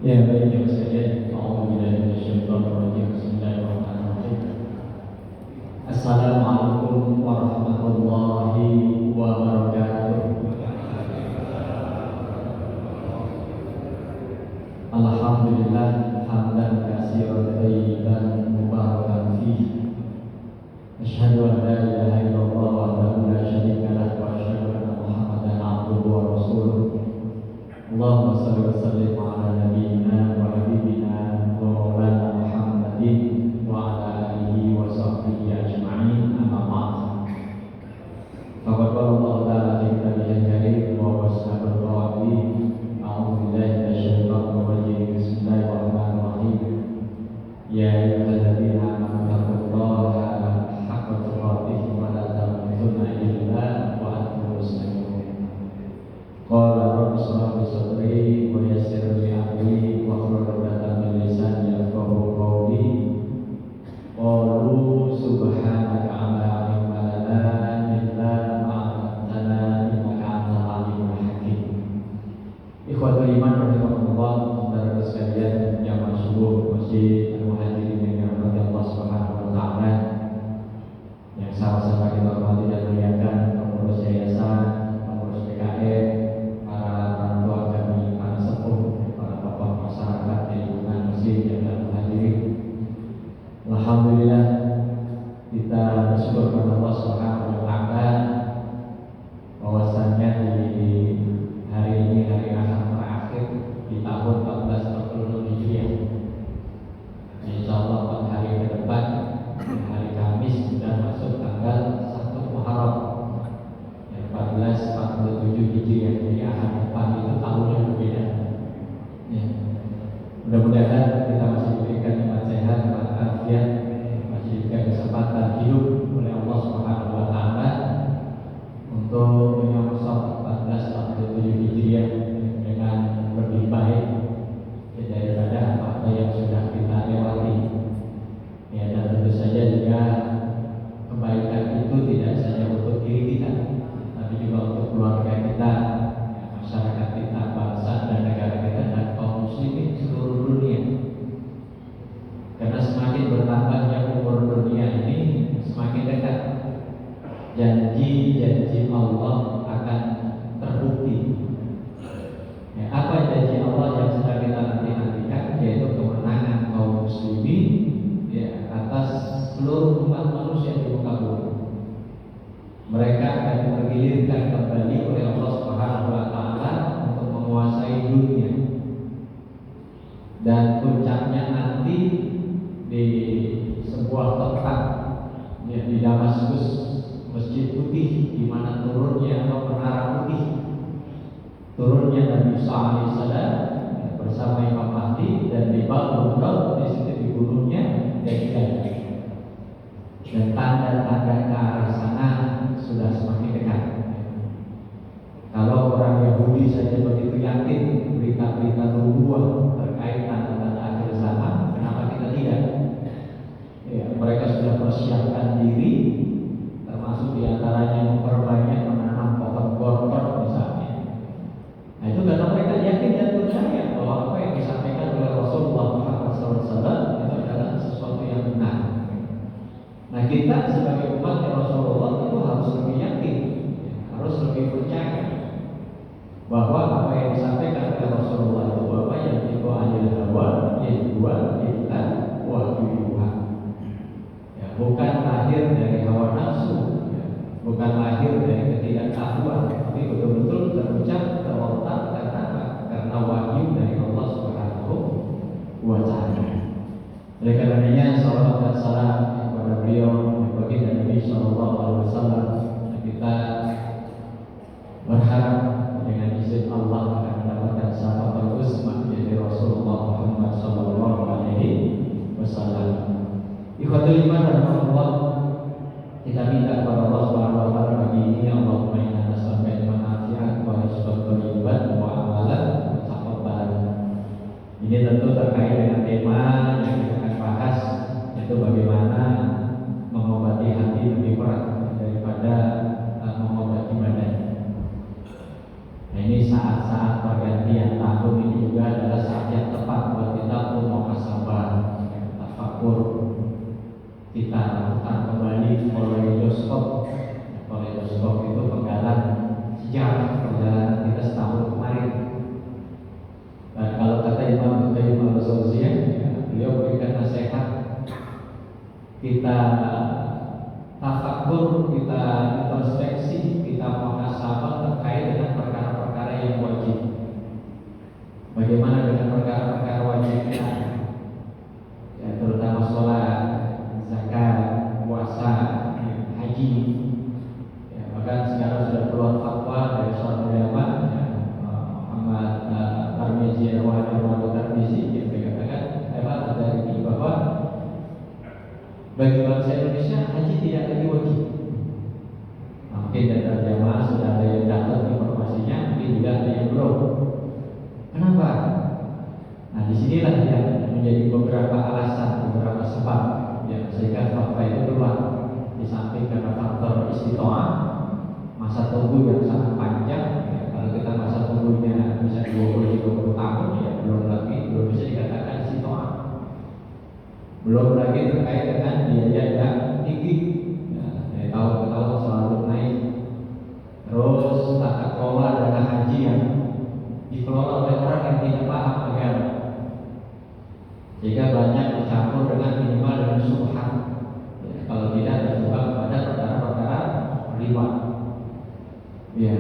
Ya baik ya sekalian, A'udzubillahi minasyaitonirrajim. Bismillahirrahmanirrahim. Assalamualaikum warahmatullahi wabarakatuh. Alhamdulillah hamdan katsiran thayyiban mubarakan fihi. Asyhadu an la ilaha illallah wahdahu la syarika lah wa asyhadu anna Muhammadan abduhu wa rasuluh. Allahumma shalli wa sallim ala nabiyyina wa habibina wa maulana Muhammadin wa ala alihi wa sahbihi ajma'in, amma ba'd. Faqad qala Allah ta'ala fi kitabihil karim wa washabul qawaid. A'udzu billahi minasyaitonir rajim. Bismillahirrahmanirrahim. Ya ayyuhalladzina amanu taqullaha haqqa tuqatih wa la tamutunna illa wa antum muslimun. Qala rabbi shrah li sadri wa yassir li amri wahlul 'uqdatam min lisani yafqahu qawli. Qalu subhanaka la ilma lana illa ma 'allamtana innaka antal alimul hakim. Ikhwatul iman rahimakumullah, saudara sekalian yang masyhur masjid al-muhajirin yang dirahmati Allah Subhanahu wa taala, yang sama-sama kita hormati dan muliakan pengurus yayasan, pengurus PKM, para orang tua kami, para sepuh, para tokoh masyarakat di lingkungan masjid yang al-muhajirin. Alhamdulillah kita bersyukur kepada Allah Subhanahu wa taala bahwasanya di hari ini hari Ahad terakhir di tahun 1446 Hijriah. Insyaallah 4 hari ke depan, hari Kamis sudah masuk tanggal 1 Muharram 1447 Hijriah. Jadi Ahad depan itu tahun yang berbeda. Ya. Mudah-mudahan kita masih diberikan nikmat sehat, nikmat afiat, masih diberikan kesempatan hidup oleh Allah Subhanahu wa taala untuk menyongsong 1447 Hijriah dengan lebih baik daripada apa yang sudah kita lewati. Ya, dan tentu saja juga kebaikan itu tidak saja untuk diri kita, tapi juga untuk keluarga kita, masyarakat kita, bangsa dan negara kita, dan kaum muslimin seluruh dunia. Karena semakin bertambahnya umur dunia ini, semakin dekat janji-janji Allah akan terbukti. Ya, apa janji Allah yang sedang kita nanti-nantikan, yaitu kemenangan kaum muslimin ya, atas seluruh umat manusia di muka bumi. Mereka akan dipergilirkan kembali oleh Allah Subhanahu wa taala untuk menguasai dunia. Dan puncaknya nanti di sebuah tempat ya, di Damaskus, Masjid Putih, di mana turunnya atau menara putih, turunnya Nabi Isa alaihissalam bersama Imam Mahdi, dan di Baghdad di situ di gunungnya Dajjal. Dan tanda-tanda ke arah sana sudah semakin dekat. Kalau orang Yahudi saja begitu yakin berita-berita nubuah terkait tanda-tanda akhir zaman, kenapa kita tidak? Ya, mereka sudah persiapkan diri, termasuk diantaranya memperbanyak menanam pohon gorgon misalnya. Nah, itu karena mereka yakin dan percaya bahwa apa yang disampaikan oleh Rasulullah Muhammad SAW itu adalah sesuatu yang benar. Nah, kita sebagai umat Rasulullah itu harus lebih yakin, harus lebih percaya bahwa apa yang disampaikan oleh Rasulullah itu bahwa yang itu anil hawa yaitu kita wahyuha. Ya, bukan lahir dari hawa nafsu, ya, bukan lahir dari ketidaktahuan, tapi betul-betul terucap terlontar karena wahyu dari Allah Subhanahu wa taala. Oleh karenanya salawat dan salam kepada beliau baginda Nabi sallallahu alaihi wasallam, kita berharap dengan izin Allah akan mendapatkan syafaat uzma dari Rasulullah Muhammad sallallahu alaihi wasallam. Ikhwatul iman rahimakumullah, kita minta kepada Allah Subhanahu wa taala pagi ini, Allahumma inna nas'aluka ilman nafi'an wa rizqan thayyiban wa amalan mutaqabbalan. Ini tentu terkait dengan tema yang kita akan bahas, yaitu bagaimana mengobati hati lebih berat daripada mengobati badan. Nah, ini saat-saat pergantian tahun ini juga adalah saat yang tepat kita tafakur, kita introspeksi, kita muhasabah terkait dengan perkara-perkara yang wajib. Bagaimana dengan perkara-perkara wajibnya? Ya, terutama sholat, zakat, puasa, haji. Ya, bahkan sekarang sudah keluar fatwa dari seorang ulama, ya, Muhammad Tarmizi yang berkatakan, dari bahwa bagi bangsa Indonesia haji tidak lagi wajib. Mungkin dari jamaah sudah ada yang dapat informasinya, mungkin juga ada yang belum. Kenapa? Nah, disinilah yang menjadi beberapa alasan, beberapa sebab yang sehingga fatwa itu keluar. Di samping karena faktor istiqomah, masa tunggu yang sangat panjang. Ya, kalau kita masa tunggunya bisa 20 tahun, ya belum bisa dikatakan istiqomah. Belum lagi terkait dengan biaya yang tinggi, ya, tahun ke tahun selalu naik. Terus tata kelola dana haji yang dikelola oleh orang yang tidak paham agama, sehingga banyak bercampur dengan minimal dengan subhan, ya, kalau tidak terjebak pada perkara-perkara riba. Ya,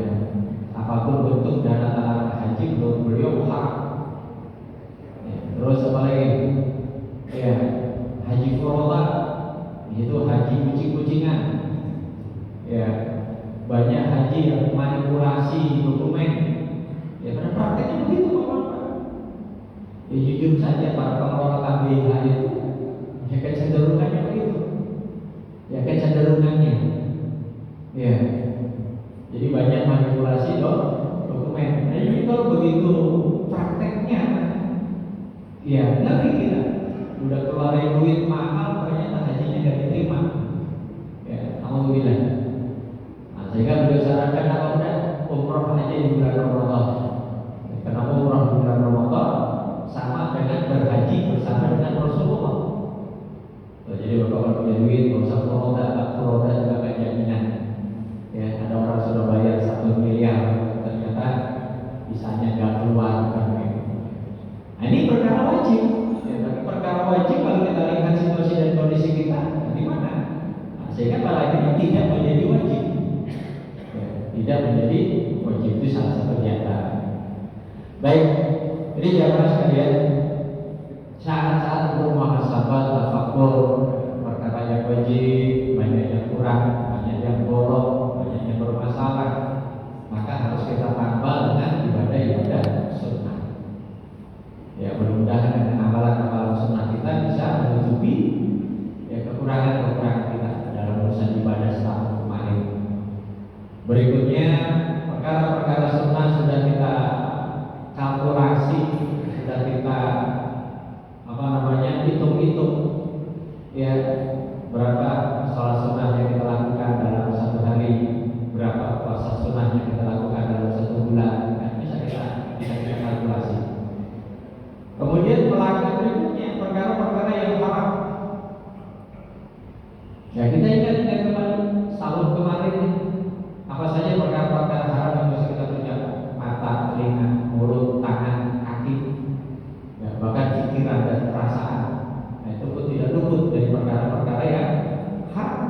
apapun bentuk dana talangan haji menurut beliau haram. Ya, terus apa lagi? Ya, haji furoda itu haji kucing-kucingan. Ya, banyak haji yang manipulasi dokumen. Ya, pada prakteknya begitu Bapak. Ya, jujur saja para pengelola KBH itu ya kecenderungannya begitu. Ya, kecenderungannya. Ya, jadi banyak manipulasi dokumen. Nah, ini kalau begitu prakteknya, ya ngeri kita. Udah keluarin duit mahal, ternyata hajinya nggak diterima. Ya, alhamdulillah. Nah, sehingga beliau sarankan apa udah umroh aja di bulan Ramadan. Karena umroh di bulan Ramadan sama dengan berhaji bersama dengan Rasulullah. Jadi kalau punya duit, nggak usah furoda juga kayak jaminan. Ya, ada orang sudah bayar 1 miliar, ternyata bisanya nggak keluar kan gitu. Nah, ini perkara wajib. Perkara wajib kalau kita lihat situasi dan kondisi kita, gimana? Nah, sehingga apalagi tidak menjadi wajib, ya, tidak menjadi wajib itu salah satu diantara. Baik, jadi jamaah sekalian, saat-saat untuk muhasabah, tafakur, perkara yang wajib, banyak yang kurang, banyak yang bolong, banyak yang bermasalah, maka harus kita tambah dengan ibadah-ibadah sunnah. Ya, mudah-mudahan dengan amalan-amalan sunnah kita bisa menutupi ya kekurangan-kekurangan kita dalam urusan ibadah setahun kemarin. Berikutnya, perkara-perkara sunnah sudah kita kalkulasi, sudah kita hitung-hitung ya berapa sholat sunnah yang kita lakukan dalam satu hari, berapa puasa sunnah yang kita lakukan dalam 1 bulan, kan bisa kita kalkulasi. Kemudian melakukan berikutnya perkara-perkara yang haram. Ya, kita ingat kembali tahun kemarin apa saja perkara-perkara haram yang bisa kita kerjakan: mata, telinga, mulut, tangan, kaki, ya, bahkan pikiran dan perasaan. Nah, itu pun tidak luput dari perkara-perkara yang haram.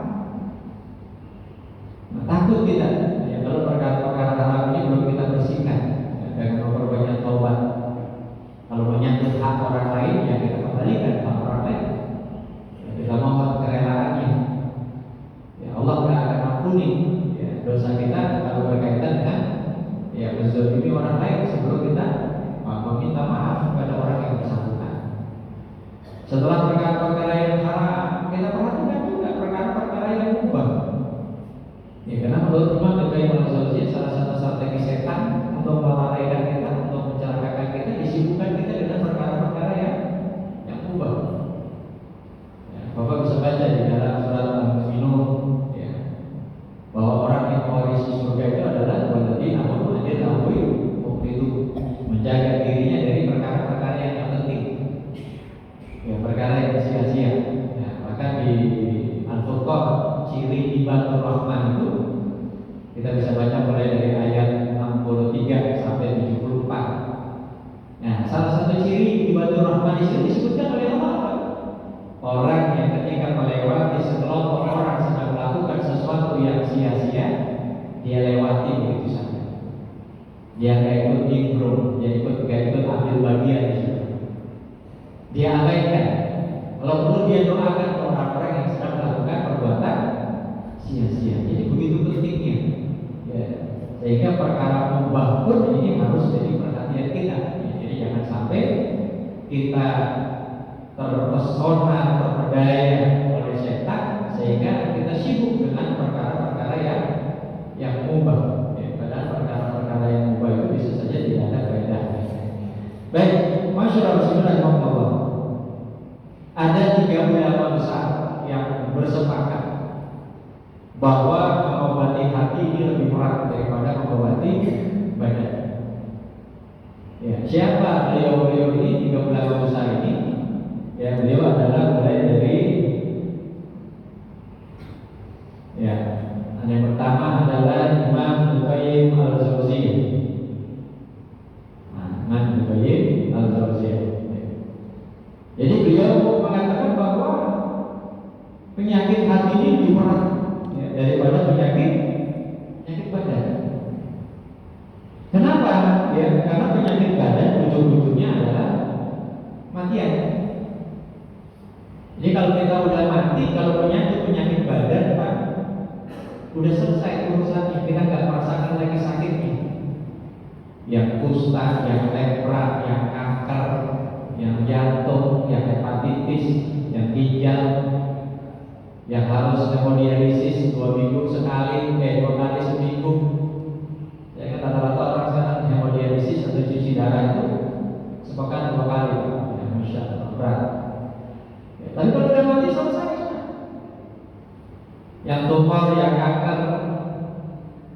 Nah, takut kita ya, kalau perkara-perkara haram ini belum kita bersihkan ya, dengan memperbanyak taubat. Kalau menyangkut hak orang lain, ya kita kembalikan hak orang lain. Ya, kita mohon kerelaannya. Ya, Allah tidak akan ampuni ya, dosa kita kalau berkaitan dengan ya menzalimi orang lain sebelum kita meminta maaf kepada orang yang bersangkutan. Setelah perkara-perkara yang haram, kita perhatikan juga perkara-perkara yang mubah. Ya, karena menurut Imam Al-Qayyim Al-Jauziyah, salah satu strategi setan untuk melalaikan kita, untuk mencelakakan kita, disibukkan kita dengan perkara-perkara yang mubah. Ya, Bapak bisa baca di dalam surat Al-Mu'minun ya, bahwa orang yang mewarisi surga itu adalah walladzina hum 'anil lagwi mu'ridun, menjaga dirinya dari perkara-perkara yang tidak penting, ya, perkara yang sia-sia. Ya, maka di Al-Furqan ciri ibadur Rahman itu kita bisa baca mulai dari ayat 63 sampai 74. Nah, salah satu ciri ibadur Rahman itu disebutkan oleh Allah. Orang yang ketika melewati sekelompok orang sedang melakukan sesuatu yang sia-sia, dia lewati begitu saja. Dia nggak ikut nimbrung, dia nggak ikut ambil bagian di situ. Dia abaikan. Kalau perlu dia doakan orang-orang yang sedang melakukan perbuatan sia-sia. Jadi begitu pentingnya. Ya. Sehingga perkara mubah pun ini harus jadi perhatian kita. Ya, jadi jangan sampai kita terpesona, terpedaya oleh setan sehingga kita sibuk dengan perkara-perkara yang mubah. Ya, padahal perkara-perkara yang mubah itu bisa saja tidak ada faedahnya. Baik, masyarakat Rasulullah, ada 3 ulama besar yang bersepakat bahwa mengobati hati ini lebih berat daripada mengobati badan. Ya, siapa beliau ini? 3 ulama besar ini. Ya, beliau adalah mulai dari yang pertama adalah Imam Al-Qayyim Al-Jauziyah. Imam Al-Qayyim Al-Jauziyah. Jadi beliau mengatakan bahwa penyakit hati ini lebih berat daripada penyakit badan. Kenapa? Ya, karena penyakit badan ujung-ujungnya adalah matian. Jadi kalau kita udah mati, kalau penyakit badan, Pak, udah selesai urusannya. Kita nggak merasakan lagi sakitnya. Yang kusta, yang lepra, yang kanker, yang jantung, yang hepatitis, yang ginjal, yang harus hemodialisis 2 minggu sekali, 2 kali seminggu. Ya, rata-rata orang sekarang hemodialisis atau cuci darah itu sepekan 2 kali. Ya, Masya Allah, berat. Ya, tapi kalau udah mati selesai. Yang tumor, yang kanker,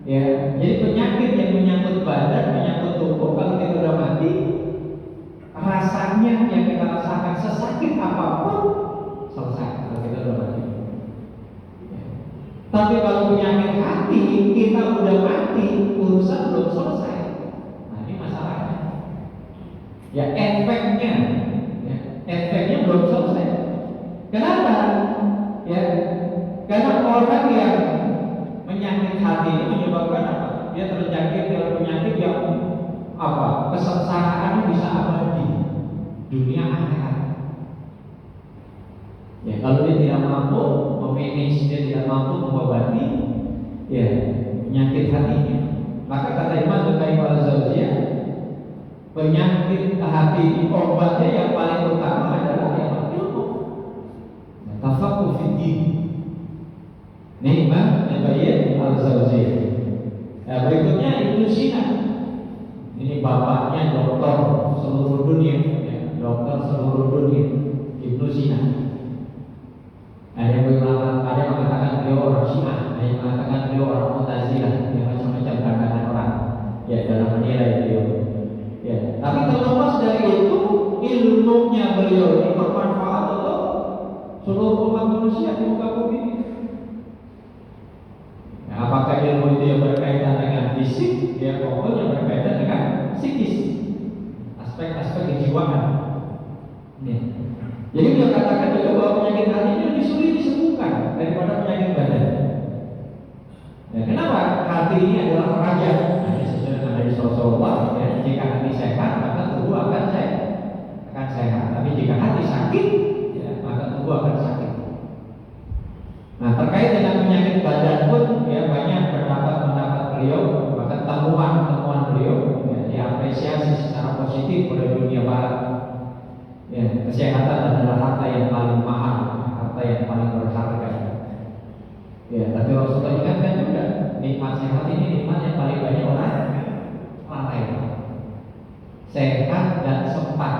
ya. Jadi penyakit yang menyangkut badan, menyangkut tubuh, kalau kita udah mati, rasanya yang kita rasakan sesakit apapun selesai kalau kita udah mati. Tapi kalau penyakit hati kita udah mati, urusan belum selesai. Nah, ini masalahnya. Ya, efeknya belum selesai. Kenapa? Ya, karena orang yang menyakit hati ini menyebabkan apa? Dia terjangkit dengan penyakit yang apa? Kesengsaraan bisa abadi dunia akhirat. Ya, kalau dia tidak mampu memanage, dia tidak mampu mengobati ya penyakit hatinya, maka kata Imam Al-Qayyim Al-Jauziyah, penyakit hati ini obatnya yang paling utama adalah ilmu. Tafaqquh fi din. Ini Imam Al-Qayyim Al-Jauziyah. Berikutnya Ibnu Sina. Ini bapaknya dokter seluruh dunia, ya, dokter seluruh dunia, Ibnu Sina. Ada yang mengatakan beliau orang Syiah, ada yang mengatakan beliau orang Mu'tazilah, yang macam-macam pandangan orang, ya, dalam menilai beliau. Ya, tapi terlepas dari itu, ilmunya beliau ini bermanfaat untuk seluruh umat manusia di muka bumi ini. Ya, apakah ilmu itu yang berkaitan dengan fisik, ya, maupun yang berkaitan dengan psikis, aspek-aspek kejiwaan. Ya. Jadi dia katakan juga bahwa penyakit hati ini lebih sulit disembuhkan daripada penyakit badan. Ya, kenapa? Hati ini adalah raja. Nah, ini sesuai dengan hadis Rasulullah. Ya, jika hati sehat, maka tubuh akan sehat. Tapi jika hati sakit, ya, maka tubuh akan sakit. Nah, terkait dengan penyakit badan pun, ya, banyak pendapat beliau, bahkan temuan beliau, ya, diapresiasi secara positif oleh dunia barat. Ya, kesehatan adalah harta yang paling mahal, harta yang paling berharga. Ya, tapi Rasulullah ingatkan juga, nikmat sehat ini nikmat yang paling banyak orang lain. Sehat dan sempat.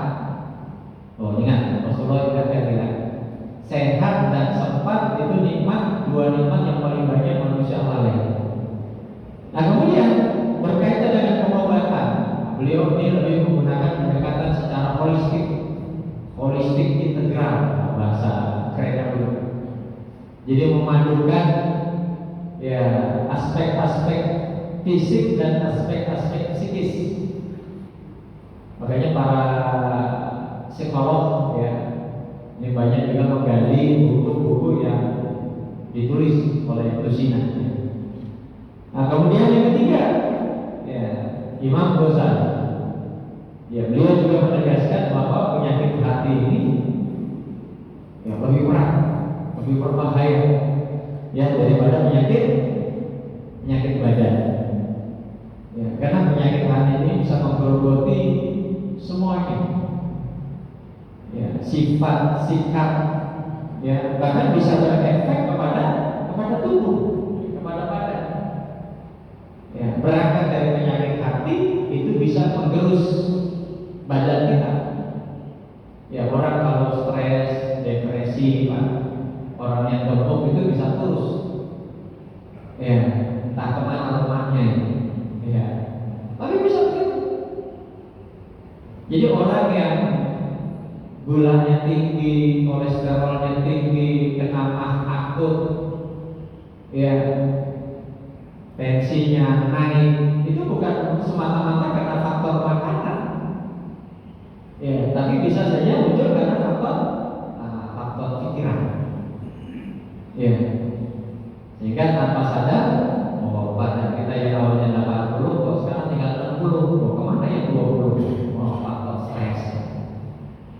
Oh, ingat, Rasulullah ingatkan juga, sehat dan sempat itu nikmat, 2 nikmat yang paling banyak manusia lalai. Nah, kemudian berkaitan dengan pengobatan, beliau ini lebih menggunakan pendekatan secara holistik integral, bahasa keren dulu. Jadi memadukan ya aspek-aspek fisik dan aspek-aspek psikis. Makanya para psikolog ya Ini banyak juga menggali buku-buku yang ditulis oleh Tusina. Nah, kemudian yang ketiga, ya, Imam Ghazali. Ya, beliau juga menegaskan bahwa penyakit hati ini ya lebih berat, lebih berbahaya ya daripada penyakit badan. Ya, karena penyakit hati ini bisa menggerogoti semuanya. Ya, sifat, sikap, ya bahkan bisa berefek kepada tubuh, kepada badan. Ya, berangkat dari penyakit hati itu bisa menggerus badan kita. Ya, orang kalau stres, depresi, Pak, orang yang gemuk itu bisa terus. Ya, entah kemana rumahnya. Ya, tapi bisa begitu. Jadi orang yang gulanya tinggi, kolesterolnya tinggi, kena mah akut, ya, tensinya naik, itu bukan semata-mata karena faktor makanan, ya, tapi bisa saja muncul karena faktor pikiran, ya, sehingga tanpa sadar, oh, badan kita yang awalnya 80, kok sekarang tinggal 60, kok kemana ya 20, oh, faktor stres.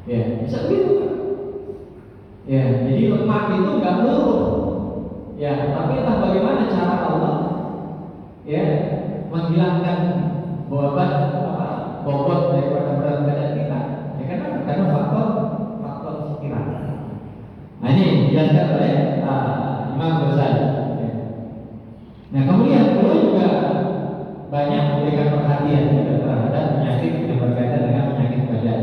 Ya, bisa begitu kan? Ya, jadi lemak itu nggak melulu. Ya, tapi entah bagaimana cara Allah ya menghilangkan bobot daripada berat badan kita. Ya, karena faktor pikiran. Nah, ini dijelaskan oleh Imam Ghazali. Ya. Nah, kemudian beliau juga banyak memberikan perhatian juga terhadap penyakit yang berkaitan dengan penyakit badan.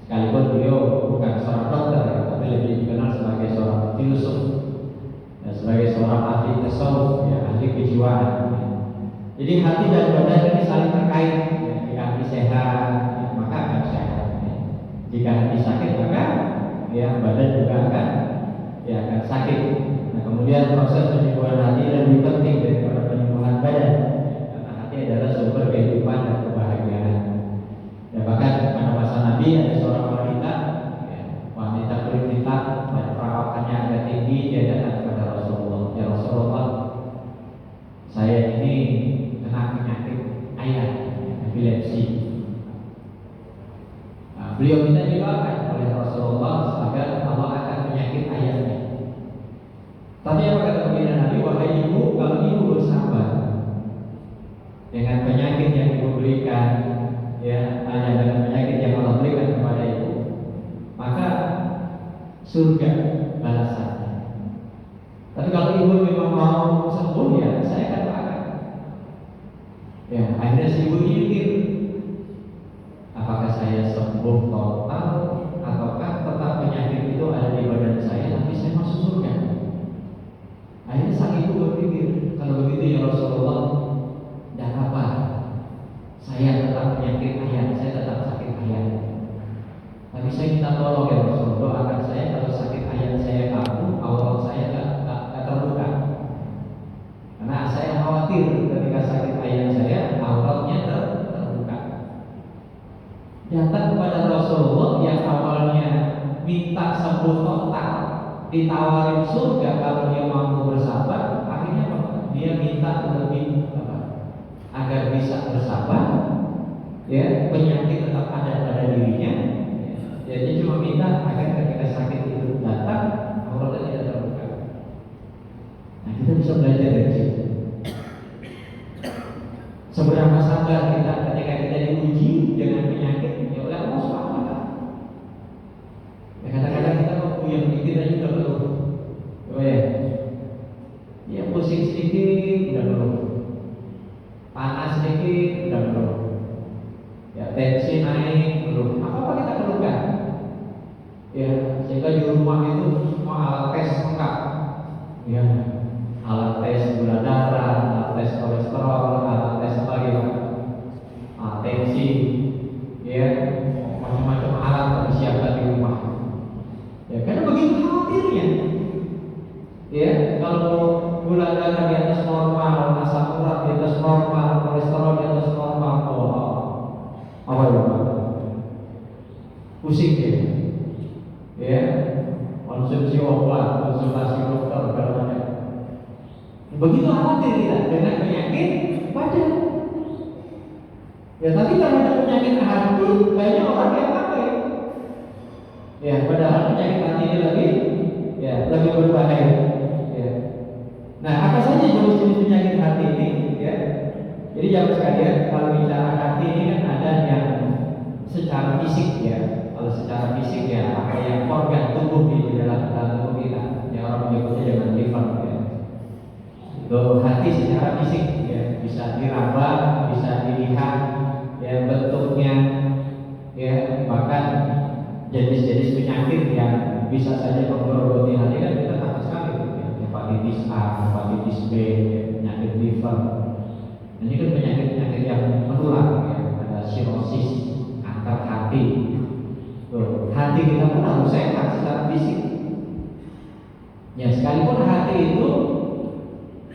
Sekalipun beliau bukan seorang dokter, tapi lebih dikenal sebagai seorang filsuf, ya, sebagai seorang ahli tasawuf, ya, ahli kejiwaan. Ya. Jadi hati dan badan ini saling terkait. Ya. Jika hati sehat, ya, maka akan sehat. Ya. Jika hati sakit, maka ya badan juga akan sakit. Nah, kemudian proses penyembuhan hati lebih penting daripada penyembuhan badan, ya, karena hati adalah sumber kehidupan dan kebahagiaan. Ya, bahkan pada masa Nabi ada seorang wanita, ya, wanita kulit hitam dan perawakannya agak tinggi. Dia datang kepada Rasulullah, ya Rasulullah, saya ini kena penyakit ayan, epilepsi. Nah, beliau minta didoakan oleh Rasulullah agar Allah akan penyakit ayannya. Tapi apa kata baginda Nabi? Wahai ibu, kalau ibu bersabar dengan penyakit yang ibu berikan, ya, hanya dengan penyakit yang Allah berikan kepada ibu, maka surga balasannya. Tapi kalau ibu memang mau sembuh, ya saya akan doakan. Ya, akhirnya si ibu mikir, apakah saya sembuh total ataukah tetap penyakit itu ada di badan saya tapi saya masuk surga? Akhirnya sang ibu berpikir, kalau begitu ya Rasulullah, tidak apa, saya tetap penyakit ayan, saya tetap sakit ayan. Tapi saya minta tolong ya Rasulullah, doakan saya kalau sakit ayan saya kambuh, aurat saya nggak terbuka. Karena saya khawatir ketika sakit ayan saya auratnya terbuka. Datang kepada Rasulullah yang awalnya minta sembuh total, ditawarin surga kalau dia mampu bersabar, akhirnya dia minta lebih agar bisa bersabar, ya, penyakit tetap ada pada dirinya. Jadi cuma minta agar ketika sakit itu datang, auratnya tidak terbuka. Nah, kita bisa belajar dari situ. Seberapa sabar kita ketika kita diuji dengan penyakit ya oleh Allah Subhanahu wa Ta'ala. Ya, kadang-kadang kita mau puyeng dikit aja udah belum. Oh ya, ya pusing sedikit udah belum. Panas sedikit udah belum. Ya, tensi naik belum. Apa-apa kita perlukan. Ya, sehingga di rumah itu semua alat tes lengkap. Ya, alat tes gula darah, alat tes kolesterol, alat tes apa lagi, tensi, ya, macam-macam alat disiapkan di rumah. Ya, karena begitu khawatirnya. Ya, kalau gula darah di atas normal, asam urat di atas normal, kolesterol di atas normal, apa itu? Pusing dia. Ya, Begitu khawatir kita dengan penyakit badan. Ya, tapi terhadap penyakit hati banyak orang yang pakai. Ya, padahal penyakit hati ini lebih berbahaya. Ya. Nah, apa saja jenis-jenis penyakit hati ini? Ya. Jadi jangan sekalian kalau bicara hati ini kan ada yang secara fisik ya. Kalau secara fisik ya apa yang organ tubuh di dalam tubuh kita, yang orang menyebutnya dengan liver ya. Itu hati secara fisik ya, bisa diraba, bisa dilihat ya bentuknya ya, bahkan jenis-jenis penyakit yang bisa saja menggerogoti hati kan kita takut sekali ya. Hepatitis A, hepatitis B, ya, penyakit liver. Ini kan penyakit-penyakit yang menular ya, ada sirosis antar hati. Tuh, hati kita pun harus sehat secara fisik. Ya, sekalipun hati itu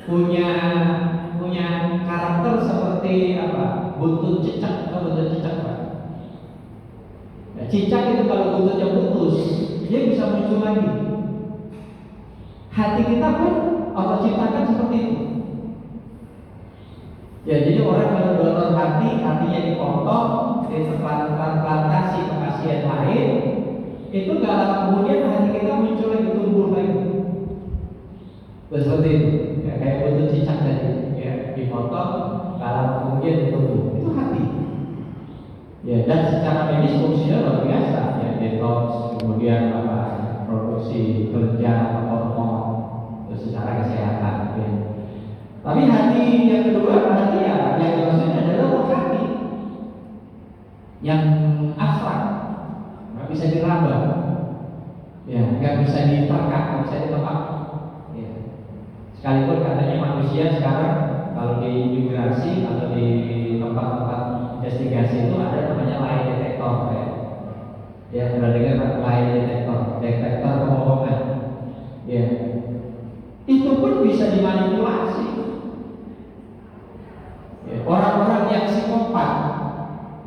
punya karakter seperti apa? Buntut cicak atau buntut cicak, Pak. Ya, cicak itu kalau buntutnya putus, dia bisa muncul lagi. Hati kita pun Allah ciptakan seperti itu. Ya, jadi orang kalau donor hatinya dipotong, ditransplantasi ke pasien lain, itu gak lama kemudian hati kita muncul lagi, tumbuh lagi. Seperti itu, ya, kayak buntut cicak tadi, ya, dipotong, gak lama kemudian tumbuh. Itu hati. Ya, dan secara medis fungsinya luar biasa, ya, detox, kemudian produksi kerja hormon, secara kesehatan. Ya. Tapi hati yang kedua, hati ya, yang dimaksudnya adalah roh hati yang abstrak, nggak bisa diraba, ya, nggak bisa diterka, nggak bisa ditebak. Ya. Sekalipun katanya manusia sekarang kalau di imigrasi atau di tempat-tempat investigasi itu ada namanya lie detector, ya, pernah dengar lie detektor kebohongan, ya, itu pun bisa dimanipulasi. Orang-orang yang psikopat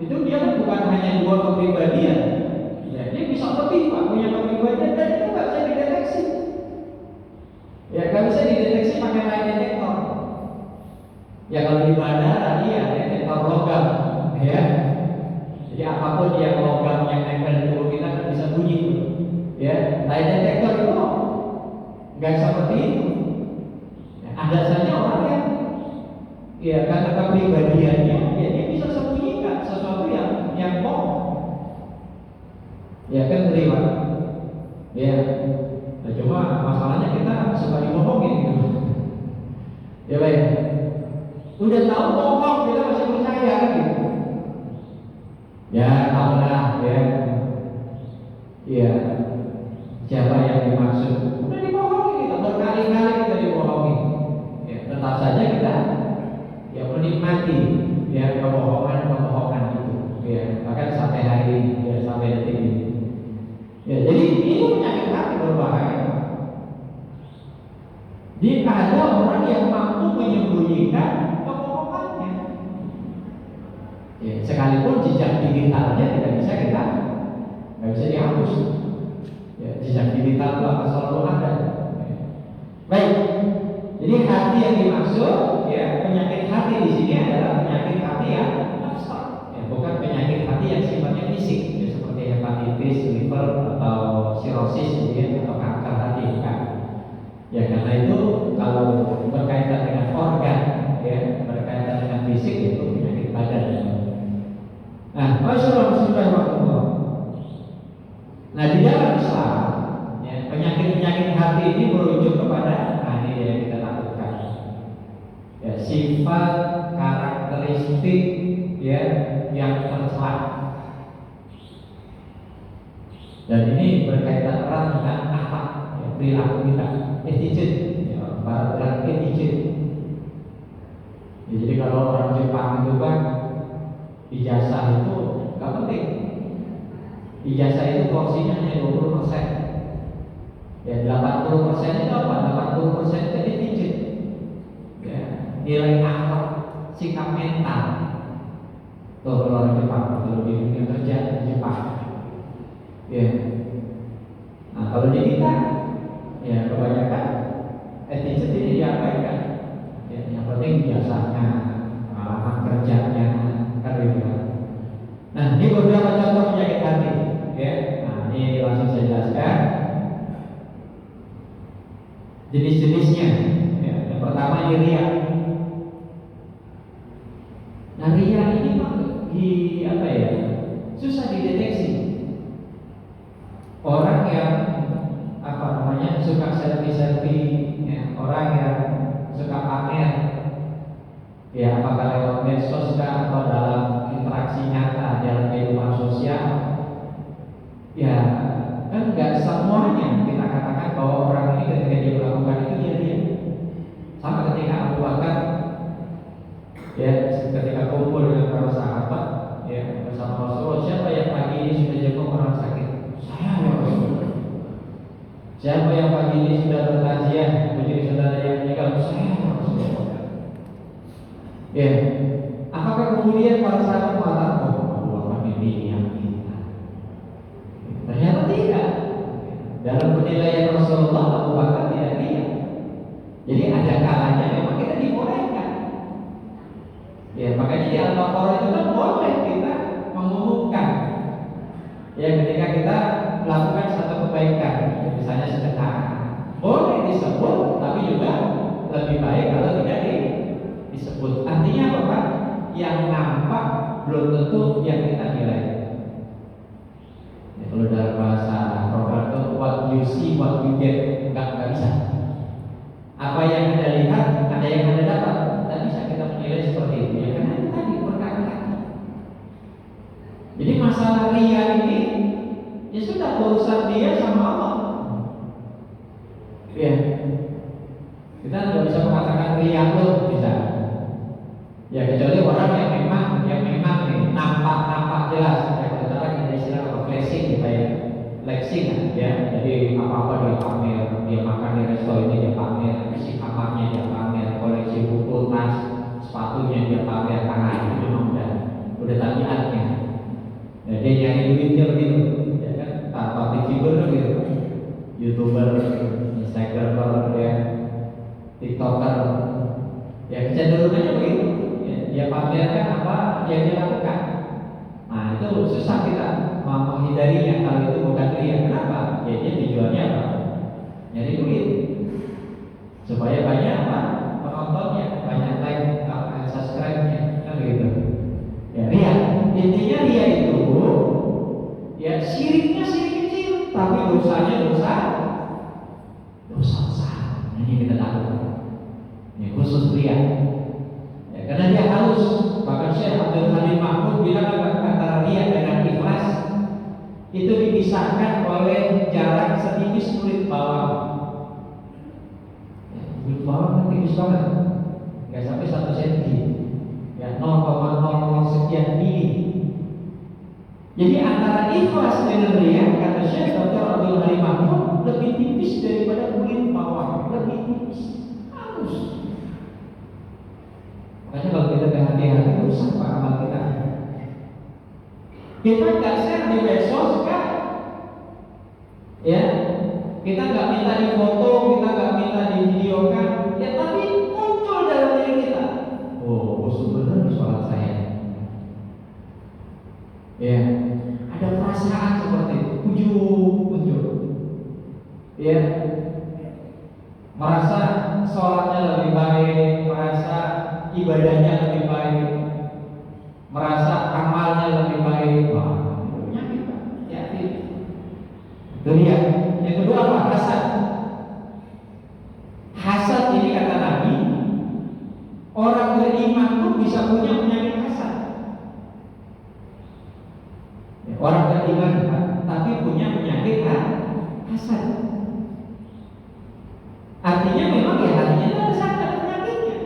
itu dia kan bukan hanya dua kepribadian, ya, dia bisa lebih, Pak, punya kepribadian, dan itu nggak bisa dideteksi. Ya, nggak bisa dideteksi pakai lie detector. Ya, kalau di bandara dia detektor logam, ya. Jadi apapun yang logam yang nempel di tubuh kita kan bisa bunyi, ya. Lie detector itu nggak seperti itu. Ya, ada saja orang yang ya karena kepribadiannya ya dia bisa sembunyikan sesuatu yang bohong. Ya kan, terima. Ya. Nah, cuma masalahnya kita suka dibohongin gitu. Ya baik. Udah tahu bohong kita masih percaya gitu. Ya tahu lah ya. Iya. Siapa yang dimaksud? Udah dibohongin kita berkali-kali, kita dibohongin. Ya, tetap saja kita ya menikmati ya kebohongan itu, ya, bahkan sampai hari ini, ya, sampai detik ini. Ya, jadi ini penyakit hati berbahaya. Jika ada orang yang mampu menyembunyikan kebohongannya, ya, sekalipun jejak digitalnya nggak bisa dihapus. Ya, jejak digital itu akan selalu ada. Ya. Baik. Jadi hati yang dimaksud, ya, penyakit hati di sini adalah penyakit hati yang abstrak, ya, bukan penyakit hati yang sifatnya fisik, ya, seperti hepatitis, liver atau sirosis, ya, atau kanker hati, bukan. Ya, karena itu kalau berkaitan dengan organ, ya, berkaitan dengan fisik, itu penyakit badan. Nah, Bismillahirrahmanirrahim. Nah, di dalam Islam, ya, penyakit-penyakit hati ini merujuk kepada yang kita lakukan, ya, sifat karakteristik, ya, yang tercela, dan ini berkaitan erat dengan akhlak, ya, perilaku kita, attitude, ya, barat attitude. Ya, jadi kalau orang Jepang itu kan ijazah itu nggak penting, ijazah itu porsinya hanya 20%. Ya, 80% itu apa? 80% itu attitude, ya, nilai akhlak, sikap mental. Tuh, kalau orang Jepang, kalau di dunia kerja di Jepang, ya. Nah, kalau di kita, ya, kebanyakan attitude ini diabaikan. jenisnya. Ya, yang pertama ini riya. Nah, riya ini susah dideteksi. Orang yang suka selfie, ya, orang yang suka pamer, ya apakah lewat medsos atau dalam interaksi nyata dalam kehidupan sosial, ya kan nggak semuanya kita katakan bahwa orang ini ketika dia melakukan itu dia. Sama ketika Abu Bakar, ya ketika kumpul dengan para sahabat, ya bersama Rasulullah, siapa yang pagi ini sudah jenguk orang sakit? Saya, ya Rasulullah. Siapa yang pagi ini sudah bertaziah menjadi saudara yang meninggal? Saya, ya Rasulullah. Ya, apakah kemudian para sahabat mengatakan, Abu Bakar ini yang kita? Ternyata tidak. Dalam penilaian Rasulullah, Abu Bakar tidak riya. Jadi ada kalanya memang kita dibolehkan. Ya, makanya di Al-Baqarah itu kan boleh kita mengumumkan. Ya, ketika kita melakukan satu kebaikan, misalnya sedekah, boleh disebut, tapi juga lebih baik kalau tidak disebut. Artinya apa, Pak? Yang nampak belum tentu yang kita nilai. Ya, kalau dalam bahasa program itu what you see, what you get, nggak bisa. Apa yang Anda lihat, ada yang Anda dapat, tidak bisa kita menilai seperti itu. Ya, karena itu tadi perkataan. Jadi masalah riya ini, ya sudah urusan dia sama Allah. Ya, kita tidak bisa mengatakan riya itu bisa. Ya kecuali orang yang memang nih, nampak jelas. Ya kalau kita istilah flexing gitu ya, flexing ya. Jadi apa dia pamer, dia makan di resto ini dia pamer, isi kamarnya dia pamer, koleksi buku, tas, sepatunya dia pamer, karena itu memang udah tabiatnya. Ya, dia nyari duitnya begitu, ya kan? Public figure gitu, YouTuber, Instagramer, ya, TikToker, ya kecenderungannya begitu. Ya, dia pamerkan apa yang dia lakukan. Nah itu susah kita menghindarinya kalau itu bukan riya. Kenapa? Ya dia tujuannya apa? Nyari duit supaya banyak apa? Penontonnya, banyak like, subscribe-nya, kan begitu. Ya riya. Intinya riya itu ya syiriknya syirik kecil, tapi dosanya dosa besar. Ini kita tahu. Ini khusus riya. Ya, karena dia halus. Bahkan Syekh Abdul Halim Mahmud bilang antara riya dengan ikhlas itu dipisahkan oleh jarak setipis kulit bawang. Ya, kulit bawang kan tipis banget, nggak sampai 1 cm. Ya 0,00 sekian mili. Jadi antara ikhlas dengan riya, kata Syekh Dr. Abdul Halim Mahmud, lebih tipis daripada kulit bawang, lebih tipis, halus. Makanya kalau kita hati-hati rusak Pak amal kita. Kita nggak share di medsos kan? Ya, kita nggak minta di foto, kita nggak minta di videokan, ya tapi muncul dalam diri kita. Oh, sebenarnya sholat saya. Ya, ada perasaan seperti itu, muncul. Ya, merasa sholatnya lebih baik, merasa ibadahnya lebih baik, merasa amalnya lebih baik. Wah, penyakit Pak. Hati-hati. Itu dia. Yang kedua apa? Hasad. Hasad ini kata Nabi, orang beriman pun bisa punya penyakit hasad. Orang beriman tapi punya penyakit hasad. Artinya memang ya hatinya itu ada sakit penyakitnya.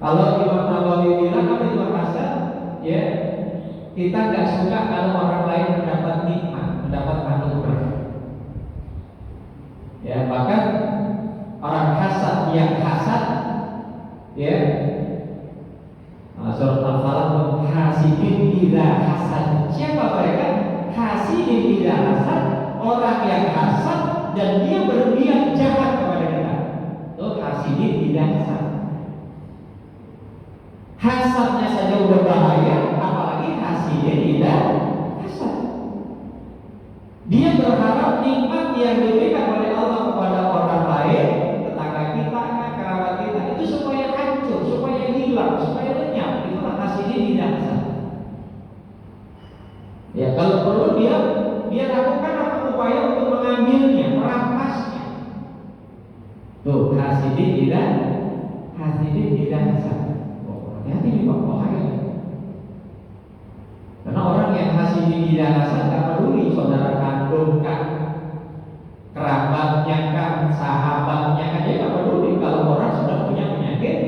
Kalau Imam Nawawi bilang apa itu hasad, ya kita nggak suka kalau orang lain mendapat nikmat, mendapat anugerah. Ya bahkan orang hasad yang hasad, ya surat Al-Falaq, hasidin idza hasad. Siapa mereka? Hasidin idza hasad, orang yang hasad dan dia berniat jahat kepada kita. Itu hasidin idza hasad. Hasadnya saja udah bahaya, apalagi hasidin idza hasad. Dia berharap nikmat yang diberikan oleh Allah kepada orang lain, tetangga kita, kerabat kita, itu supaya hancur, supaya hilang, supaya lenyap. Itulah hasidin tidak sah. Ya, kalau perlu dia lakukan apa upaya untuk mengambilnya, merampasnya. Tuh, hasidin tidak sah. Oh, hati-hati di bahaya. Karena orang yang hasidin tidak sah tak peduli saudara kandung kan, kerabatnya kan, sahabatnya kan, dia tak peduli kalau orang sudah punya penyakit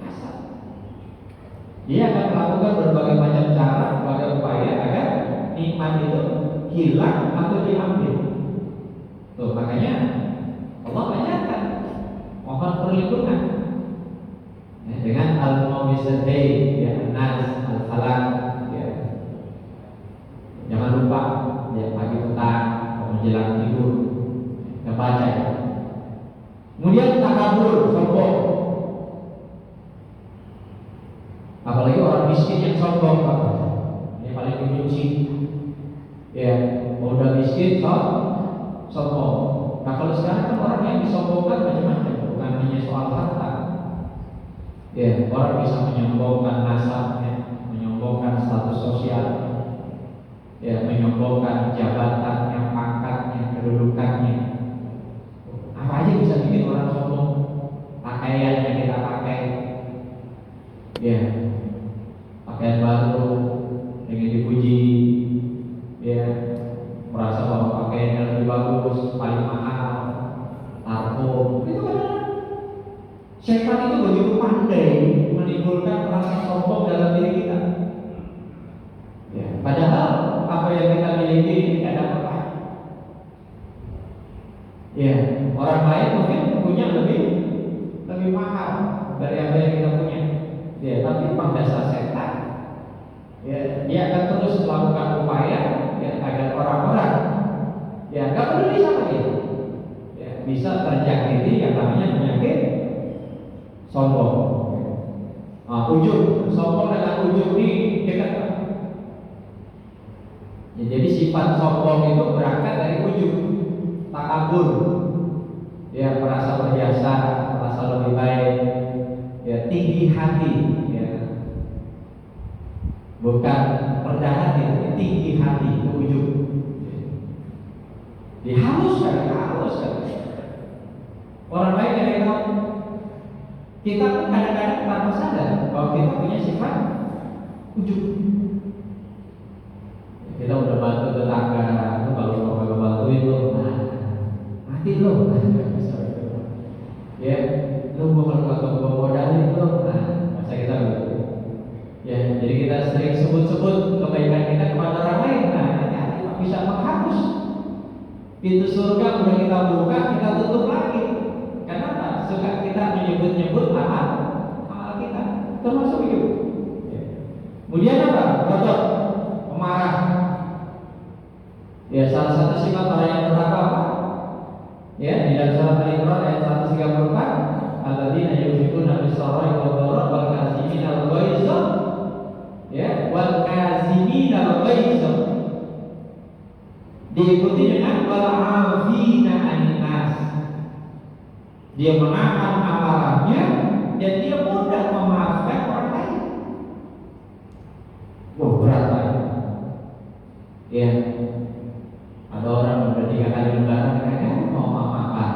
hasad. Dia akan melakukan berbagai macam cara, berbagai upaya agar nikmat itu hilang atau diambil. Tuh, makanya Allah ajarkan mohon perlindungan ya, dengan al-mu'awwidzatain ya, An-Nas, Al-Falaq ya. Jangan lupa ya, pagi petang menjelang tidur ya, baca ya. Kemudian takabur, sombong. Apalagi orang miskin yang sombong, Pak. Ini paling dibenci. Ya, udah miskin, sombong. Nah, kalau sekarang kan orang yang disombongkan macam-macam, bukan hanya soal harta. Ya, orang bisa menyombongkan nasabnya, menyombongkan status sosial, ya, menyombongkan jabatannya, pangkatnya, kedudukannya. Apa aja bisa bikin orang sombong. Pakaian yang kita pakai, ya, pakaian baru ingin dipuji, ya, merasa bahwa pakaiannya lebih bagus, paling mahal, parfum. Itu kan syaitan itu begitu pandai menimbulkan rasa sombong dalam diri kita. Ya, padahal apa yang kita miliki tidak ada apa. Ya, orang lain mungkin punya lebih mahal dari apa yang kita punya. Ya, tapi memang dasar setan. Ya, dia akan terus melakukan upaya ya, agar orang-orang ya nggak peduli sama dia. Ya, bisa terjangkiti yang namanya penyakit sombong. Nah, ujub, sombong dengan ujub ini dekat. Ya, jadi sifat sombong itu berangkat dari ujub, takabur. Ya, merasa berjasa, merasa lebih baik. Ya, tinggi hati. Ya, bukan rendah hati, tapi tinggi hati, ujub. Dihaluskan. Orang lain yang tahu. Kita pun kadang-kadang tanpa sadar bahwa kita punya sifat ujub. Kita udah bantu tetangga, itu kalau mau bantu itu, nah, mati lo. Ya, lo kalau modalin lo, nah, masa kita begitu. Ya, jadi kita sering sebut-sebut kebaikan kita kepada orang lain. Nah, nanti bisa menghapus pintu surga udah kita buka, kita tutup lagi. Kenapa? Suka kita menyebut-nyebut amal kita, termasuk itu. Ya. Kemudian apa? Kotor, pemarah. Ya, salah satu sifat orang yang bertakwa apa? Ya, di dalam surat Al-Imran ayat 134, alladzina yunfiquna bis-sarra'i wad-dharra'i wal kazimina al-ghaidha. Ya, wal kazimina al-ghaidha. Diikuti dengan wal 'afina 'anil nas. Dia menahan amarahnya dan dia mudah memaafkan orang lain. Wah, berat lah. Ya, ada orang udah 3 kali lebaran kadang mau maaf-maafan.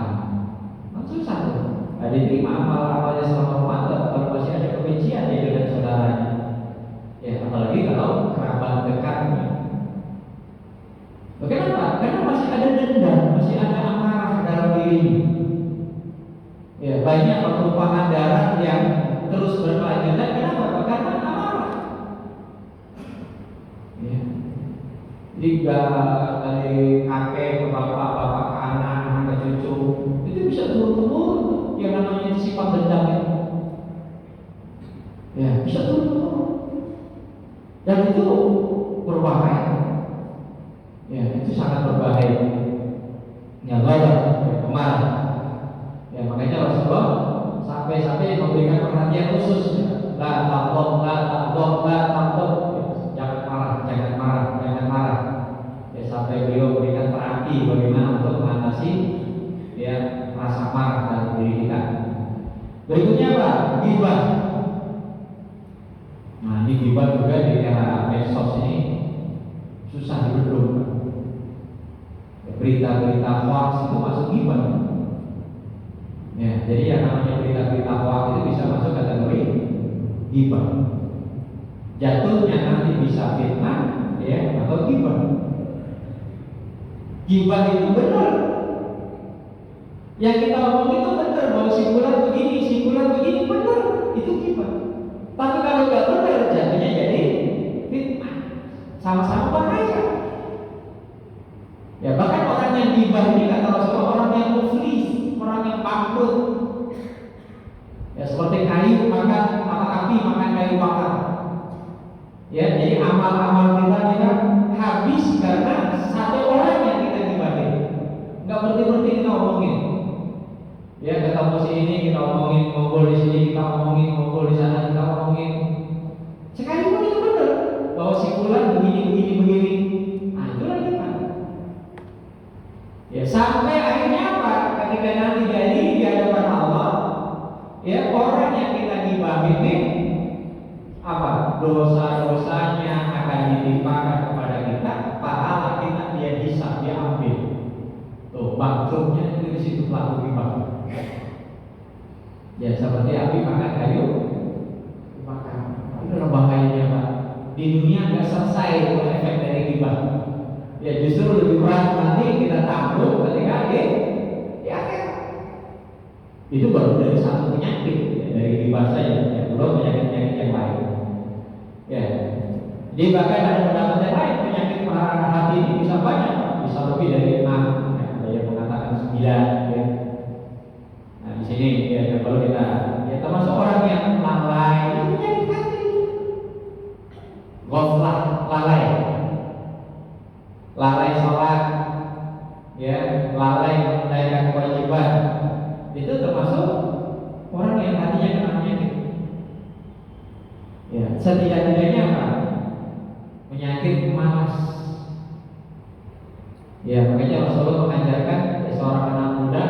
Susah tuh. Ada diterima amal-amalnya selama Ramadan kalau masih ada kebencian dia dengan saudaranya. Ya, apalagi kalau kerabat dekatnya. Kenapa? Karena masih ada dendam, masih ada amarah dalam dirinya. Ya, banyak pertumpahan darah yang terus berkelanjutan. Kenapa? Karena amarah. Ya. Jika dari kakek ke bapak, bapak ke anak, anak ke cucu, itu bisa turun-turun yang namanya sifat dendam itu. Ya, bisa turun-turun. Dan itu berbahaya. Ya, itu sangat berbahaya. Ya, ghadab, pemarah. Ya, makanya Rasulullah sampai memberikan perhatian khusus. La taqdab. Jangan marah. Ya, sampai beliau berikan rasa marah dalam diri kita. Berikutnya apa? Ghibah. Nah, ini ghibah juga di era medsos ini susah dibendung. Berita-berita hoax itu masuk ghibah. Ya, jadi yang namanya berita-berita hoax itu bisa masuk kategori ghibah. Jatuhnya nanti bisa fitnah, ya, atau ghibah. Ghibah itu benar. Yang kita omong itu benar, bahwa simpulan begini benar, itu ghibah. Tapi kalau nggak benar, jatuhnya jadi fitnah. Sama-sama bahaya. Ya, bahkan orang yang ghibah ini kata Rasulullah orang yang muflis, orang yang bangkrut. Ya, seperti kayu makan api, makan kayu bakar. Ya, jadi amal-amal kita habis karena satu orang yang kita gibahin. Nggak berhenti kita omongin. Ya, ketemu si ini kita omongin, ngobrol di sini kita omongin, ngobrol di sana kita omongin. Sekalipun itu benar bahwa si fulan begini. Nah, itulah kita. Ya, sampai akhirnya apa? Ketika nanti jadi di hadapan Allah, ya, orang yang kita gibahin ini apa? Dosa-dosanya akan ditimpakan kepada kita, pahala kita dia bisa diambil. Tuh, maksudnya itu di situ pelaku ghibah. Ya, seperti api makan kayu bakar. Itu bahayanya, Pak. Di dunia nggak selesai itu efek dari ghibah. Ya, justru lebih berat nanti kita tanggung ketika di akhirat. Itu baru dari satu penyakit, ya, dari ghibah saja, ya, belum penyakit-penyakit yang lain. Ya, jadi bahkan ada pendapat yang lain, penyakit marahan hati ini bisa banyak, bisa lebih dari 6, ya, ada yang mengatakan 9, ya. Nah, di sini ya kalau kita, ya, termasuk orang yang lalai, itu penyakit hati, ghaflah, lalai sholat, ya, lalai menunaikan kewajiban, itu termasuk orang yang hatinya kena penyakit. Ya, setidak-tidaknya apa? Penyakit malas. Ya, makanya Rasulullah mengajarkan seorang anak muda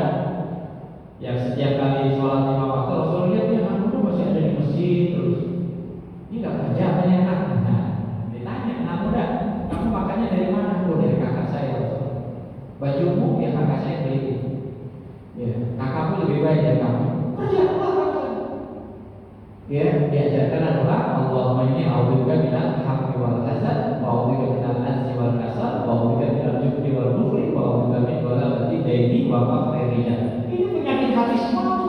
yang setiap kali sholat 5 waktu, Rasulullah lihat dia anak muda masih ada di masjid terus. Ini nggak kerja apa ya, nak? Nah, ditanya anak muda, kamu makannya dari mana? Oh, dari kakak saya. Bajumu ya kakak saya beli. Ya, kakakmu lebih baik dari kamu. Kerja. Ya, diajarkan adalah Allahumma inni a'udzubika minal hammi wal hazan, wa a'udzubika minal azzi wal kasal, wa a'udzubika minal jubni wal bukhli, wa a'udzubika min ghalabati daini wa faqri rijal. Ini penyakit hati semua.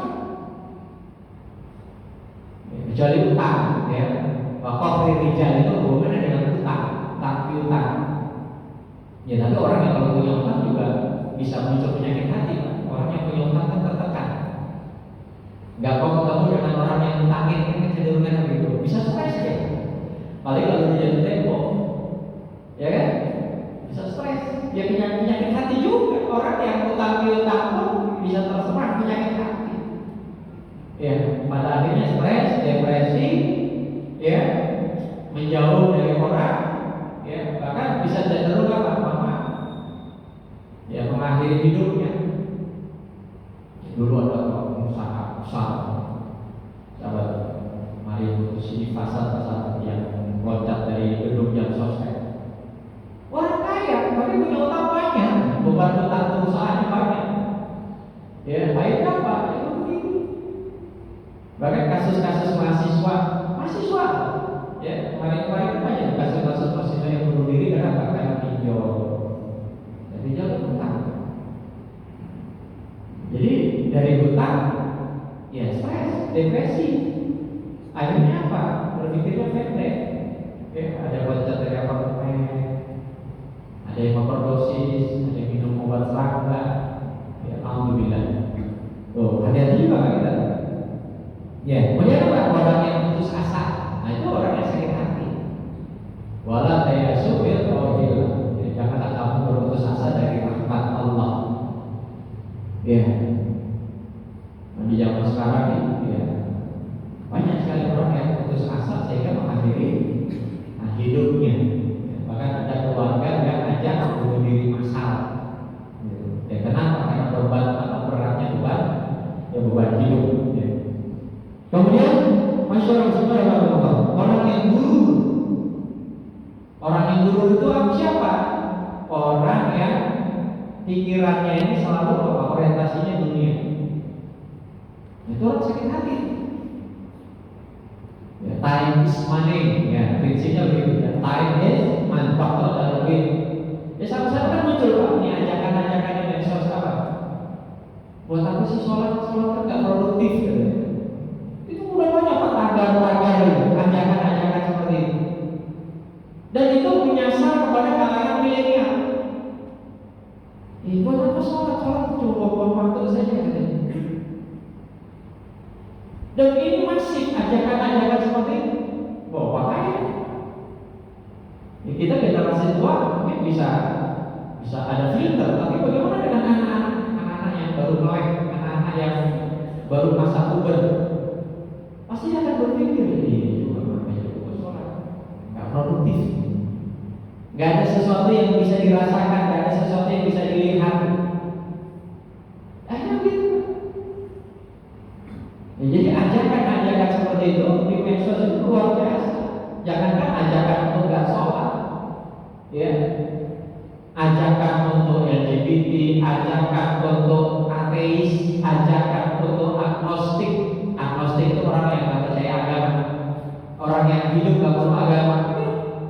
Ya, kecuali utang, ya. Wa faqri rijal itu hubungannya dengan utang, tapi utang. Ya, tapi orang yang kalau punya utang juga bisa muncul penyakit hati, Pak. Orang yang punya utang kan tertekan. Gak mau ketemu dengan orang yang utangin, kan kecenderungan begitu. Bisa stres ya. Paling kalau dia jatuh tempo, ya kan? Bisa stres. Ya, penyakit hati juga. Orang yang utang piutang pun bisa terserang penyakit hati. Ya, pada akhirnya stres, depresi, ya, menjauh dari orang, ya, bahkan bisa cenderung apa? Ya, mengakhiri hidupnya. Dulu ada pengusaha sahabat Mario Sini pasar yang loncat dari gedung jam sosmed. Orang kaya, tapi punya utang banyak, beban utang perusahaannya banyak. Ya, akhirnya apa? Itu begitu. Bahkan kasus-kasus mahasiswa, ya, kemarin banyak kasus-kasus mahasiswa yang bunuh diri karena pinjol. Jadi pinjol utang. Jadi dari hutang, ya, stres, depresi. Akhirnya apa? Berpikirnya pendek. Ya, ada loncat dari apartemen, ada yang overdosis, ada yang minum obat serangga. Ya, alhamdulillah. Tuh, hati-hati juga kita. Ya, kemudian apa? Orang yang putus asa. Nah, itu orang yang sakit hati. Wala tayasu bil qawlillah. Jadi janganlah kamu berputus asa dari rahmat Allah. Ya, di zaman sekarang ini, ya, banyak sekali orang yang putus asa sehingga mengakhiri hidupnya. Bahkan ada keluarga yang ajak bunuh diri massal. Ya, kenapa? Karena beban atau beratnya beban beban hidup. Ya. Kemudian masyarakat semua orang yang guru. Orang yang guru itu siapa? Orang yang pikirannya ini selalu orientasinya dunia. Itu orang sakit hati. Ya, time is money, ya prinsipnya begitu. Ya, time is money, faktor dan duit. Ya sama-sama kan muncul Pak, ini ajakan-ajakan yang medsos apa? Buat apa sih sholat kan nggak produktif gitu. Itu udah banyak Pak tagar-tagar ajakan-ajakan seperti itu. Dan itu menyasar kepada kalangan milenial. Buat apa sholat cuma buang waktu saja katanya. Dan ini masih ajakan-ajakan seperti itu. Makanya kita generasi tua mungkin bisa ada filter, tapi bagaimana dengan anak-anak yang baru melek, anak-anak yang baru masa puber? Pasti akan berpikir ini juga namanya sholat nggak produktif, nggak ada sesuatu yang bisa dirasakan, nggak ada sesuatu yang bisa dilihat. Gitu. Ya, jadi ajakan-ajakan seperti itu di medsos itu luar biasa. Jangankan ajakan untuk nggak sholat, ya, ajakan untuk LGBT, ajakan untuk ateis, ajakan untuk agnostik. Agnostik itu orang yang nggak percaya agama, orang yang hidup nggak perlu agama.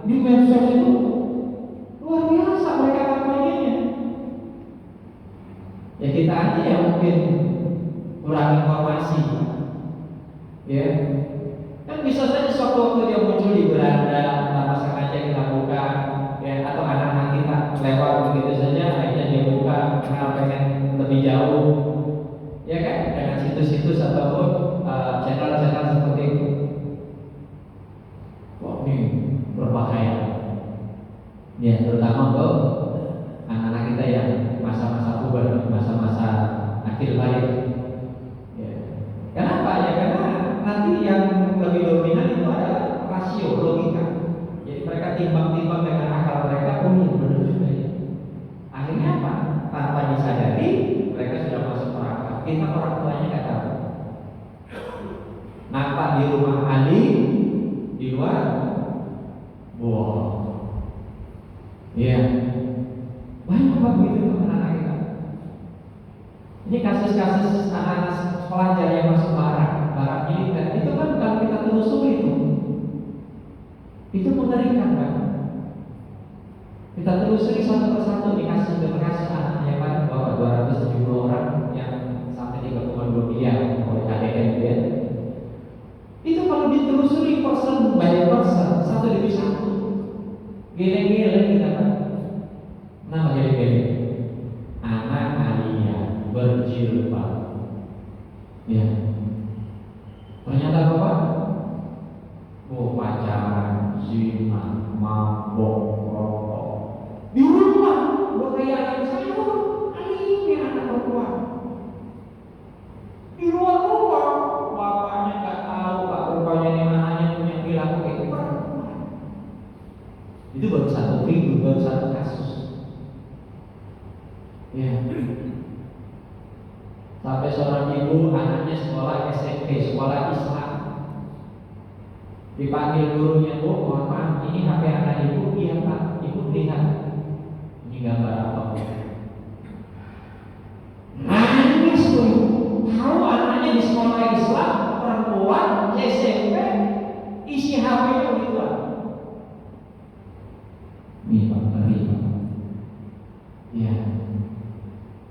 Di medsos itu luar biasa mereka kampanyenya. Ya kita aja yang mungkin kurang informasi, ya. Kan bisa saja suatu waktu dia muncul di beranda, tanpa sengaja kita buka, ya, atau anak-anak kita lewat begitu saja, akhirnya dia buka karena pengen lebih jauh, ya kan, dengan situs-situs ataupun channel-channel seperti itu. Wah, ini berbahaya, ya, terutama untuk anak-anak kita yang masa-masa puber, masa-masa akhir balik. Ya. Kenapa? Ya karena nanti yang lebih dominan itu adalah rasio, logika. Jadi mereka timbang-timbang dengan akal mereka, benar juga ya. Akhirnya apa? Tanpa disadari mereka sudah masuk neraka. Kita orang tuanya nggak tahu. Nampak di rumah Ali, di luar, wow, ya, banyak apa begitu anak-anak kita. Ini kasus-kasus anak-anak pelajar yang masuk barat militer itu kan kalau kita telusuri itu mengerikan kan. Kita telusuri satu persatu di kasus anak yang kan bahwa 270 orang yang sampai 3,2 miliar oleh KDN ya. Itu kalau ditelusuri person by person, satu demi satu, geleng-geleng kita kan. Kenapa geleng-geleng? Anak Alia berjilbab, ya. Ternyata apa? Pacaran, zina, mabok, rokok. Di rumah, berkayaan saya ini anak perempuan. Di luar rumah, bapaknya nggak tahu, pak rupanya ini anaknya punya perilaku itu perempuan. Itu baru satu minggu, baru satu kasus. Ya. Sampai seorang ibu anaknya sekolah SMP, sekolah Islam, dipanggil gurunya, Bu, mohon maaf, ini HP anak ibu. Iya Pak, ibu lihat ini gambar apa? Nangis tuh, tahu anaknya di sekolah Islam, perempuan, SMP, isi HP-nya begituan. Ini Pak, ya.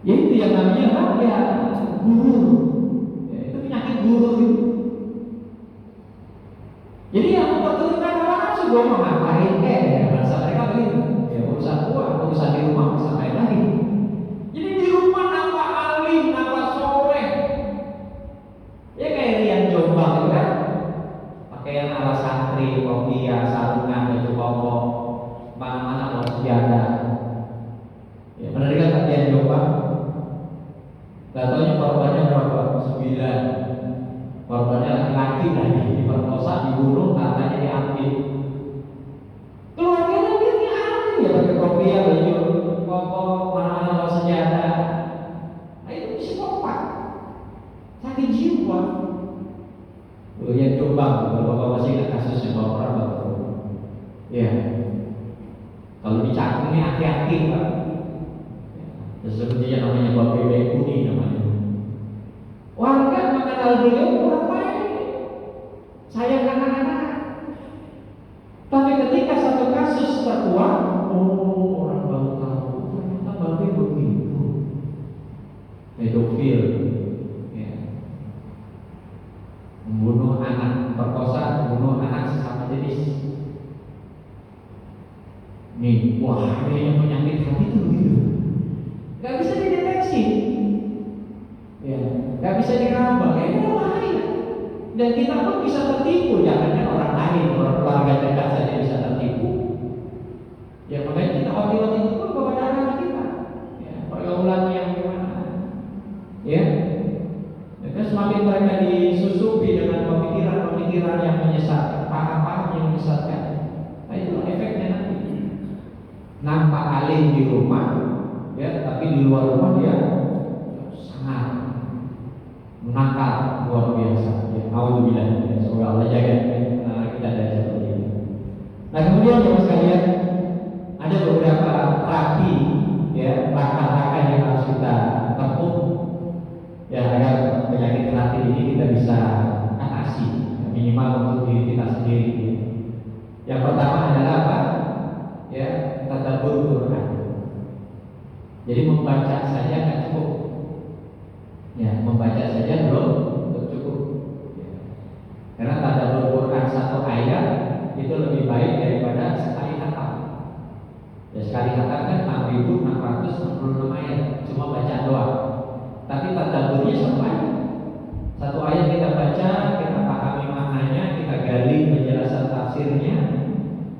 Ya itu yang namanya apa? Ya guru. Ya, itu penyakit guru itu. Jadi yang memperturutkan orang kan sudah mau ngapain ya, bahasa mereka begitu. Ya urusan uang, urusan di rumah bisa main lagi. Jadi di rumah nampak alim, nampak soleh. Ya kayak Rian Jombang itu kan, pakaian ala santri, kopiah, sarungan, baju koko, mana-mana mau sejadah. Ya benar kan Rian Jombang? Gak taunya korbannya berapa? 9. Korbannya laki-laki lagi, diperkosa, dibunuh, katanya diambil. Keluarganya dia aneh ya, pakai kopiah, baju koko, mana-mana bawa senjata. Nah itu psikopat. Sakit semua. Yang Jombang, kalau Bapak masih ingat kasusnya Bapak Bapak. Ya, kalau di Cakung ini hati-hati Pak. Ya, seperti yang namanya Bapak Bekuni namanya. Warga mengenal beliau ramai, sayang anak-anak. Tapi ketika satu kasus terkuak, oh orang baru tahu ternyata Bapak begitu. Pedofil, ya. Membunuh anak, perkosa, membunuh anak sesama jenis. Nih, wah, ada yang menyakit hati itu begitu. Gak bisa dideteksi, ya, gak bisa diraba, itu bahaya. Dan kita pun bisa tertipu, jangankan orang lain, orang keluarga dekat saja bisa tertipu. Ya makanya kita waktu-waktu itu pun kepada anak kita, ya, pergaulan yang gimana, ya. Dan semakin mereka disusupi dengan pemikiran-pemikiran yang menyesatkan, paham-paham yang menyesatkan, nah itu efeknya nanti. Nampak alim di rumah, ya, tapi di luar rumah dia sangat nakal luar biasa. Ya, alhamdulillah. Ya, semoga Allah jaga kita dari seperti ini. Nah kemudian teman sekalian, ada beberapa terapi, ya, langkah-langkah yang harus kita tempuh, ya, agar penyakit hati ini kita bisa atasi, minimal untuk diri kita sendiri. Ya. Yang pertama adalah apa? Ya, tadabbur Quran. Jadi membaca saja nggak cukup. Ya, membaca saja belum cukup. Ya. Karena tadabbur Quran satu ayat itu lebih baik daripada sekali khatam. Ya, sekali khatam kan 6.666 ayat, cuma baca doang. Tapi tadabburnya satu ayat. Satu ayat kita baca, kita pahami maknanya, kita gali penjelasan tafsirnya,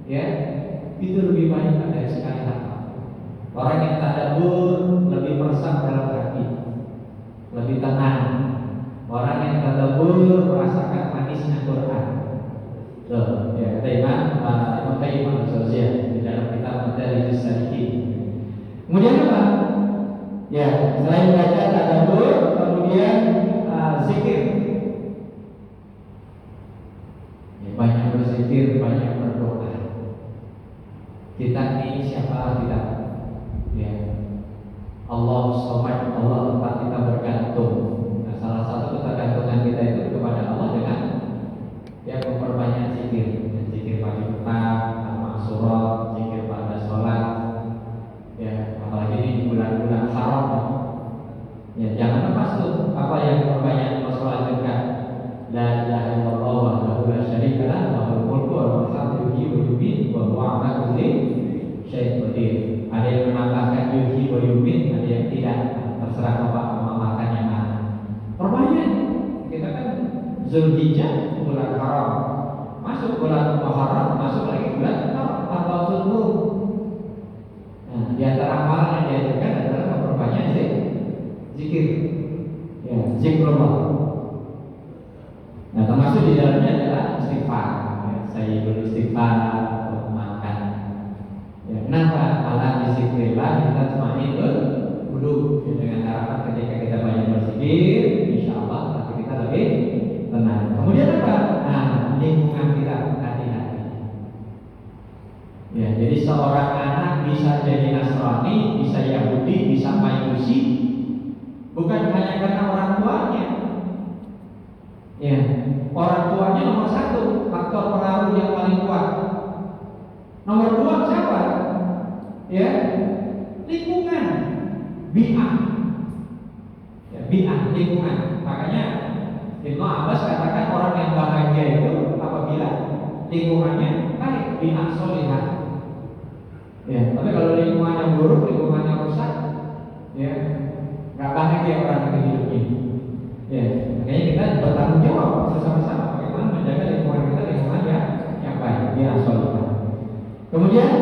ya, itu lebih baik dari sekali khatam. Orang yang tadabbur lebih meresap dalam hati, lebih tenang. Orang yang tadabbur merasakan manisnya Quran. Loh, ya kata Imam Qayyim al-Jauziyah di dalam kitab Madarijus Salikin. Kemudian apa? Ya, selain baca tadabbur, kemudian zikir. Ya, banyak berzikir, banyak berdoa. Kita ini siapa tidak? Ya, Allah Somad, Allah tempat kita bergantung. Nah, salah satu ketergantungan kita itu kepada Allah dengan ya memperbanyak zikir, zikir pagi petang, al-maksurat, zikir pada sholat. Ya, apalagi di bulan-bulan haram. Ya, jangan lepas tuh apa yang memperbanyak sholatkan. La ilaha illallah wahdahu la syarika lah, lahul mulku wa lahul hamdu yuhyi wa yumiitu wa huwa ala kulli syai'in qadir. Ada yang menambahkan yuhyi wa yumiitu, ada yang tidak. Terserah Bapak menambahkan yang mana. Perbanyak. Kita kan Zulhijjah bulan haram, masuk bulan Muharram, masuk lagi bulan Taqwatul Nur. Nah, di antara amalan yang diajarkan adalah memperbanyak zikir, ya, zikrullah. Nah, termasuk di dalamnya adalah istighfar. Ya, saya beristighfar untuk makan. Ya, kenapa? Ala bizikrillah kita tumainul qulub. Ya, dengan harapan ketika kita banyak berzikir, insyaallah hati kita lebih tenang. Kemudian apa? Nah, lingkungan kita hati-hati. Ya, jadi seorang anak bisa jadi Nasrani, bisa Yahudi, bisa Majusi, bukan hanya karena orang tuanya. Ya, orang tuanya nomor satu, faktor pengaruh yang paling kuat. Nomor dua siapa? Ya, lingkungan, bi'ah. Ya, bi'ah, lingkungan. Makanya Ibnu Abbas katakan orang yang bahagia itu apabila lingkungannya baik, bi'ah sholihah. Ya, tapi kalau lingkungannya buruk, lingkungannya rusak, ya, nggak bahagia orang itu hidupnya. Ya, makanya kita bertanggung jawab bersama-sama bagaimana menjaga lingkungan kita, lingkungan yang baik, bi'ah sholihah. Kemudian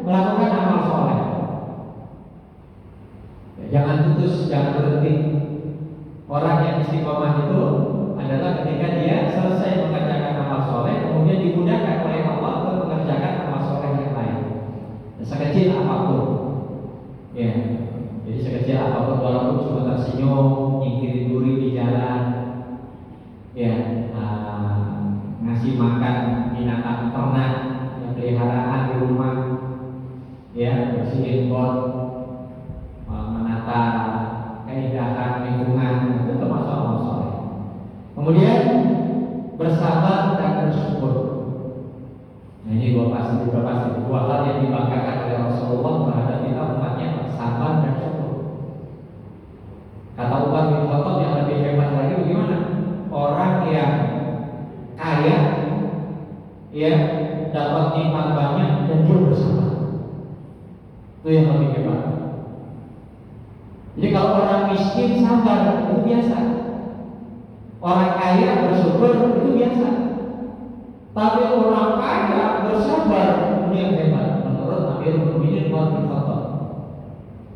melakukan amal soleh. Ya, jangan putus, jangan berhenti. Orang yang istiqomah itu adalah ketika dia selesai mengerjakan amal soleh, kemudian dimudahkan oleh Allah untuk mengerjakan amal soleh yang lain. Dan sekecil apapun, ya. Jadi sekecil apapun, walaupun cuma tersenyum, nyingkirin duri di jalan, Kemudian bersabar dan bersyukur. Nah, ini dua hal yang dibanggakan oleh Rasulullah terhadap kita umatnya, bersabar dan syukur. Kata Umar bin Khattab yang lebih hebat lagi bagaimana? Orang yang kaya, ya, dapat nikmat banyak dan dia bersabar. Itu yang lebih hebat. Jadi kalau orang miskin sabar itu biasa. Orang kaya bersyukur itu biasa. Tapi orang kaya bersabar itu yang hebat menurut Amirul Mukminin Umar bin Khattab.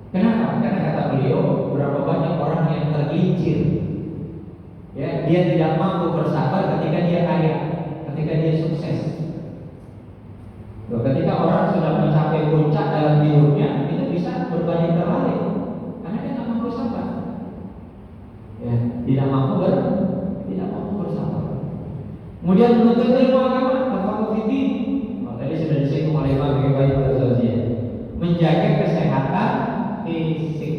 Kenapa? Karena kata beliau, berapa banyak orang yang tergelincir. Ya, dia tidak mampu bersabar ketika dia kaya, ketika dia sukses. Loh, ketika orang sudah mencapai puncak dalam hidupnya, itu bisa berbanding terbalik, karena dia tidak mampu sabar. Ya, tidak mampu bersabar. Kemudian menuntut ilmu agama, tafaqquh fiddin. Tadi sudah disinggung oleh Imam Ghazali pada sosial. Menjaga kesehatan fisik.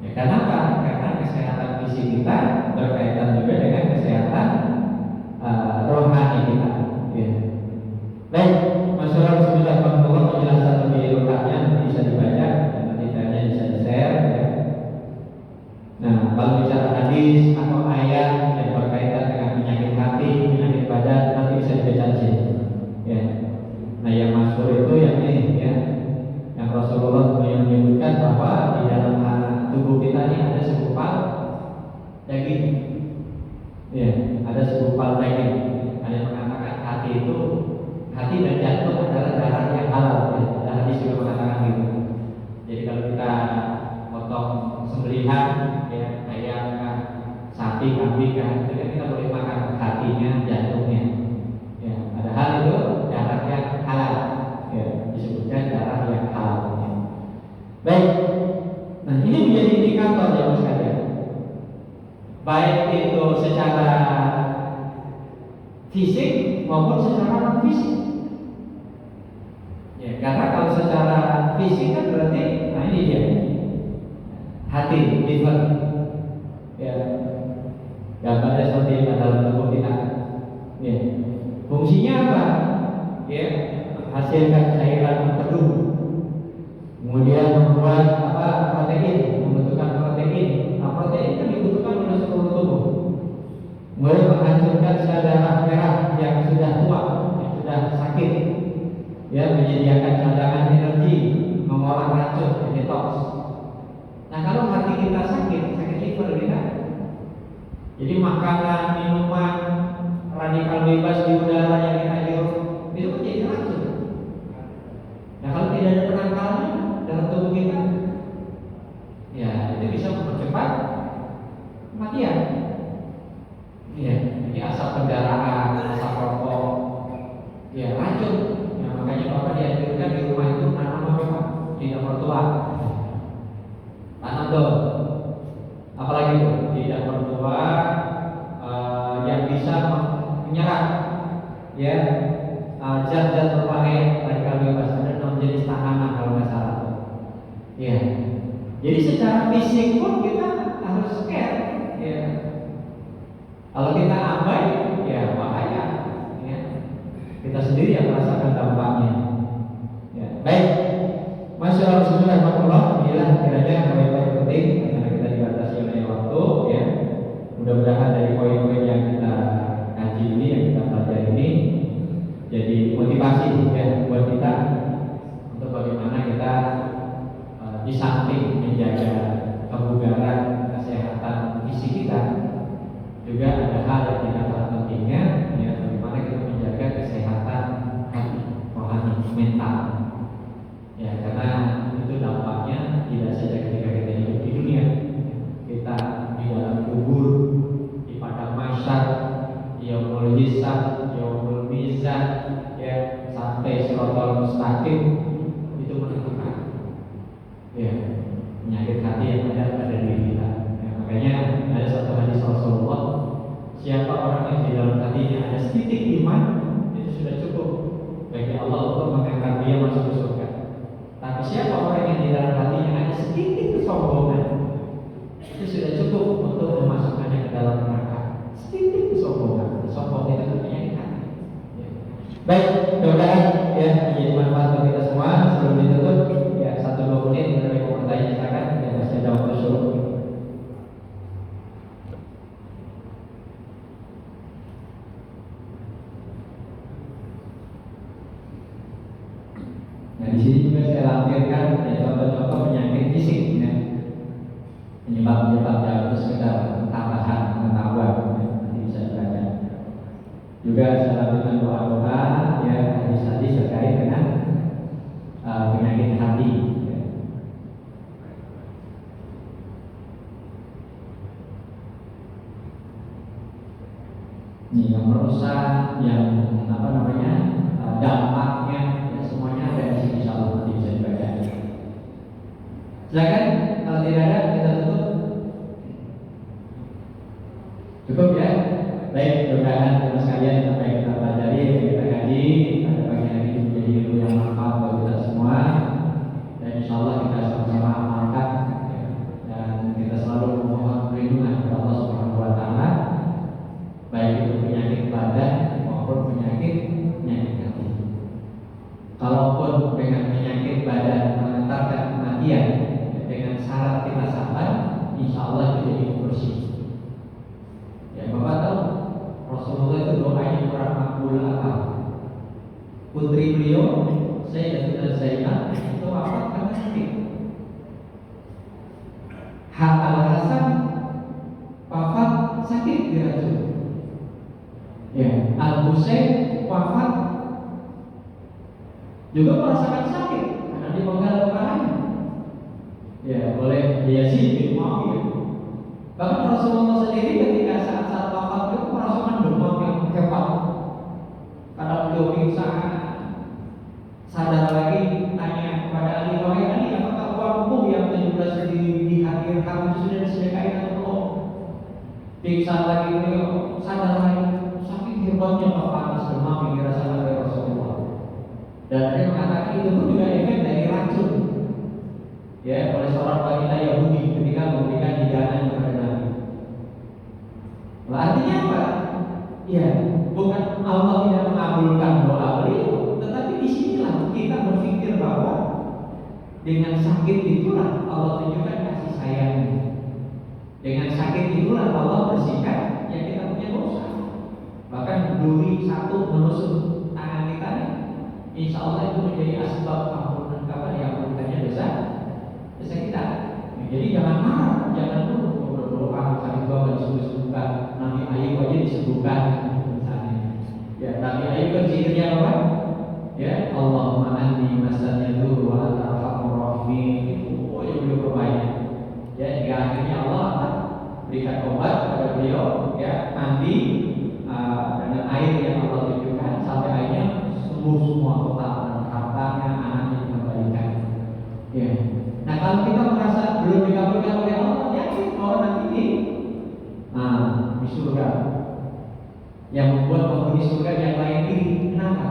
Ya, kenapa? Karena kesehatan fisik kita berkaitan juga dengan kesehatan rohani kita. Ya. Baik, masyarakat sudah mengenal penjelasan lebih lengkapnya bisa dibaca dan nanti bisa di-share. Ya. Nah, kalau bicara hadis atau ayat yang berkaitan dengan penyakit hati, penyakit badan, nanti bisa dibaca di sini. Ya. Nah, yang masyhur itu yang ini, ya, yang Rasulullah menyebutkan bahwa di dalam tubuh kita ini ada segumpal daging. Ya, ada segumpal daging. Ada yang mengatakan hati dan jantung adalah darah yang halal. Ya. Ada hadis juga mengatakan gitu. Jadi kalau kita potong sembelihan, ya, ayam, sapi, kambing, itu kan kita boleh makan hatinya, jantungnya. Ya, ada hal itu darah yang halal. Ya, disebutkan darah yang halal. Ya. Baik. Nah, ini menjadi indikator ya sekalian. Baik itu secara fisik maupun secara non fisik. Ya, karena kalau secara fisik kan berarti, nah ini dia, hati, liver, ya, gambarnya seperti dalam tubuh kita. Ya, fungsinya apa? Ya, hasilkan cairan empedu, kemudian membuat protein, membentukkan protein. Nah, protein kan dibutuhkan oleh seluruh tubuh. Kemudian menghancurkan sel darah merah yang sudah tua, yang sudah sakit. Ya, menyediakan cadangan energi, mengolah racun, detox. Nah, kalau hati kita sakit liver kita. Jadi makanan, minuman, radikal bebas di udara yang kita hirup itu menjadi racun. Nah, kalau tidak ada penangkalnya dalam tubuh kita, ya itu bisa mempercepat kematian. Ya, jadi asap kendaraan, asap rokok, ya racun. Ya, makanya Bapak dianjurkan di rumah itu tanam apa Pak? Tidak mertua. Tanam dong. Apalagi itu tidak mertua yang bisa menyerap, ya, zat-zat berbahaya radikal bebas. Ada 6 jenis tanaman kalau nggak salah. Ya. Jadi secara fisik pun kita harus care. Ya. Kalau kita abai, ya bahaya. Ya. Kita sendiri yang merasakan dampaknya. Ya. Baik, masyaallah, bismillahirrahmanirrahim. Inilah kiranya poin-poin penting karena kita dibatasi oleh waktu. Ya. Mudah-mudahan dari poin-poin yang kita kaji ini, yang kita pelajari ini, jadi motivasi ya buat kita untuk bagaimana kita di samping menjaga kebugaran, kesehatan fisik kita, juga ada hal yang tidak kalah pentingnya, ya, bagaimana kita menjaga kesehatan hati, rohani, mental. Ya, karena itu dampaknya tidak saja ketika kita hidup di dunia, kita di dalam kubur, di padang mahsyar, yaumul hisab, yaumul mizan, ya, sampai siratal mustaqim, itu menentukan. Ya, penyakit hati yang ada pada diri kita. Ya, makanya ada satu hadis Rasulullah, siapa orang yang di dalam hatinya ada setitik iman, itu sudah cukup bagi Allah untuk mengangkat dia masuk ke surga. Tapi siapa orang yang di dalam hatinya ada setitik kesombongan, itu sudah cukup untuk memasukkannya ke dalam melampirkan ya contoh-contoh penyakit fisik ya. Penyebab-penyebab yang itu sekedar tambahan pengetahuan ya. Nanti bisa dibaca. Juga saya lakukan doa-doa ya hadis-hadis terkait dengan penyakit hati. Ini yang merusak, yang dampaknya, ya semuanya ada di sini. Insyaallah nanti bisa dibaca. Silakan, kalau tidak ada kita tutup. Cukup ya. Baik, mudah-mudahan teman sekalian apa yang kita pelajari, yang kita kaji pada pagi hari ini menjadi ilmu yang manfaat bagi kita semua. Dan insyaallah kita sama-sama amalkan dan kita selalu memohon perlindungan kepada Allah Subhanahu wa taala. Baik itu penyakit badan maupun penyakit hati. Kalaupun dengan penyakit badan mengantarkan kematian, dengan syarat kita sabar, insya Allah itu jadi bersih. Ya Bapak tahu Rasulullah itu doanya kurang makbul apa? Putri beliau Sayyidatina Zainab itu wafat karena sakit. Al-Hasan wafat sakit diracun. Ya, Al-Husain wafat juga merasakan sakit karena dipenggal kepalanya. Ya, oleh Yazid bin Muawiyah. Bahkan Rasulullah sendiri ketika saat wafat itu merasakan demam yang hebat. Karena beliau pingsan, sadar lagi, tanya kepada Ali, wahai Ali, apakah uangmu yang 17 dihadirkan itu sudah disedekain atau belum? Pingsan lagi beliau, sadar lagi. Hebatnya panas demam yang dirasakan oleh Rasulullah. Dan dia mengatakan itu pun juga efek dari racun ya oleh seorang wanita Yahudi ketika memberikan hidangan kepada Nabi. Artinya apa? Ya, bukan Allah tidak mengabulkan doa beliau, tetapi disinilah kita berpikir bahwa dengan sakit itulah Allah tunjukkan kasih sayangnya. Dengan sakit itulah Allah bersihkan yang kita punya dosa. Bahkan duri satu menusuk tangan kita, insya Allah itu menjadi asbab ampunannya dosa kita. Jadi jangan marah, jangan dulu berdoa kali dua disebut-sebutkan. Nabi Ayub aja disebutkan misalnya. Ya Nabi Ayub kan zikirnya apa? Ya Allahumma anni masani dzurru wa anta arhamur rahimin. Itu yang beliau perbanyak. Ya hingga akhirnya Allah akan berikan obat kepada beliau ya mandi dengan air yang Allah tunjukkan sampai akhirnya semua total dan hartanya, anaknya dikembalikan. Ya. Nah kalau kita merasa belum dikabulkan oleh Allah, yakin bahwa nanti di surga. Yang membuat penghuni surga yang lain ini kenapa?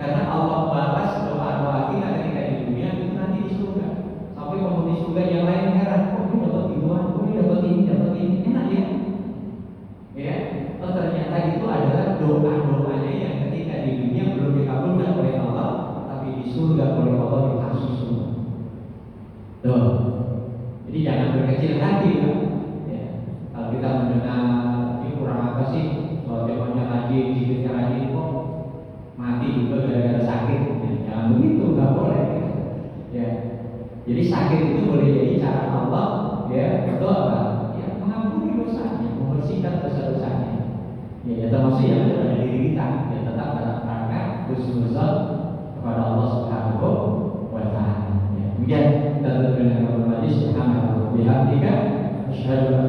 Karena Allah balas doa-doa kita ketika di dunia itu nanti di surga. Sampai penghuni surga yang lain heran, kok ini dapat gituan, kok ini dapat ini, enak ya? Ya. Oh ternyata itu adalah doa-doanya yang ketika di dunia belum dikabulkan oleh Allah, tapi di surga oleh Allah dikasih semua. Tuh. Jadi jangan berkecil hati, Pak. Ya. Kalau kita mendengar ini kurang apa sih? Kalau temannya rajin, zikirnya rajin kok mati juga gara-gara sakit. Ya, jangan begitu, nggak boleh. Ya. Jadi sakit itu boleh jadi cara Allah, ya, untuk apa? Ya, mengampuni dosanya, membersihkan dosa-dosanya. Ya termasuk yang ada pada diri kita, ya tetap dalam rangka husnuzon kepada Allah Subhanahu wa taala. Ya, kemudian kita tutup dengan majlis subhanallahi wa bihamdihi asyhadu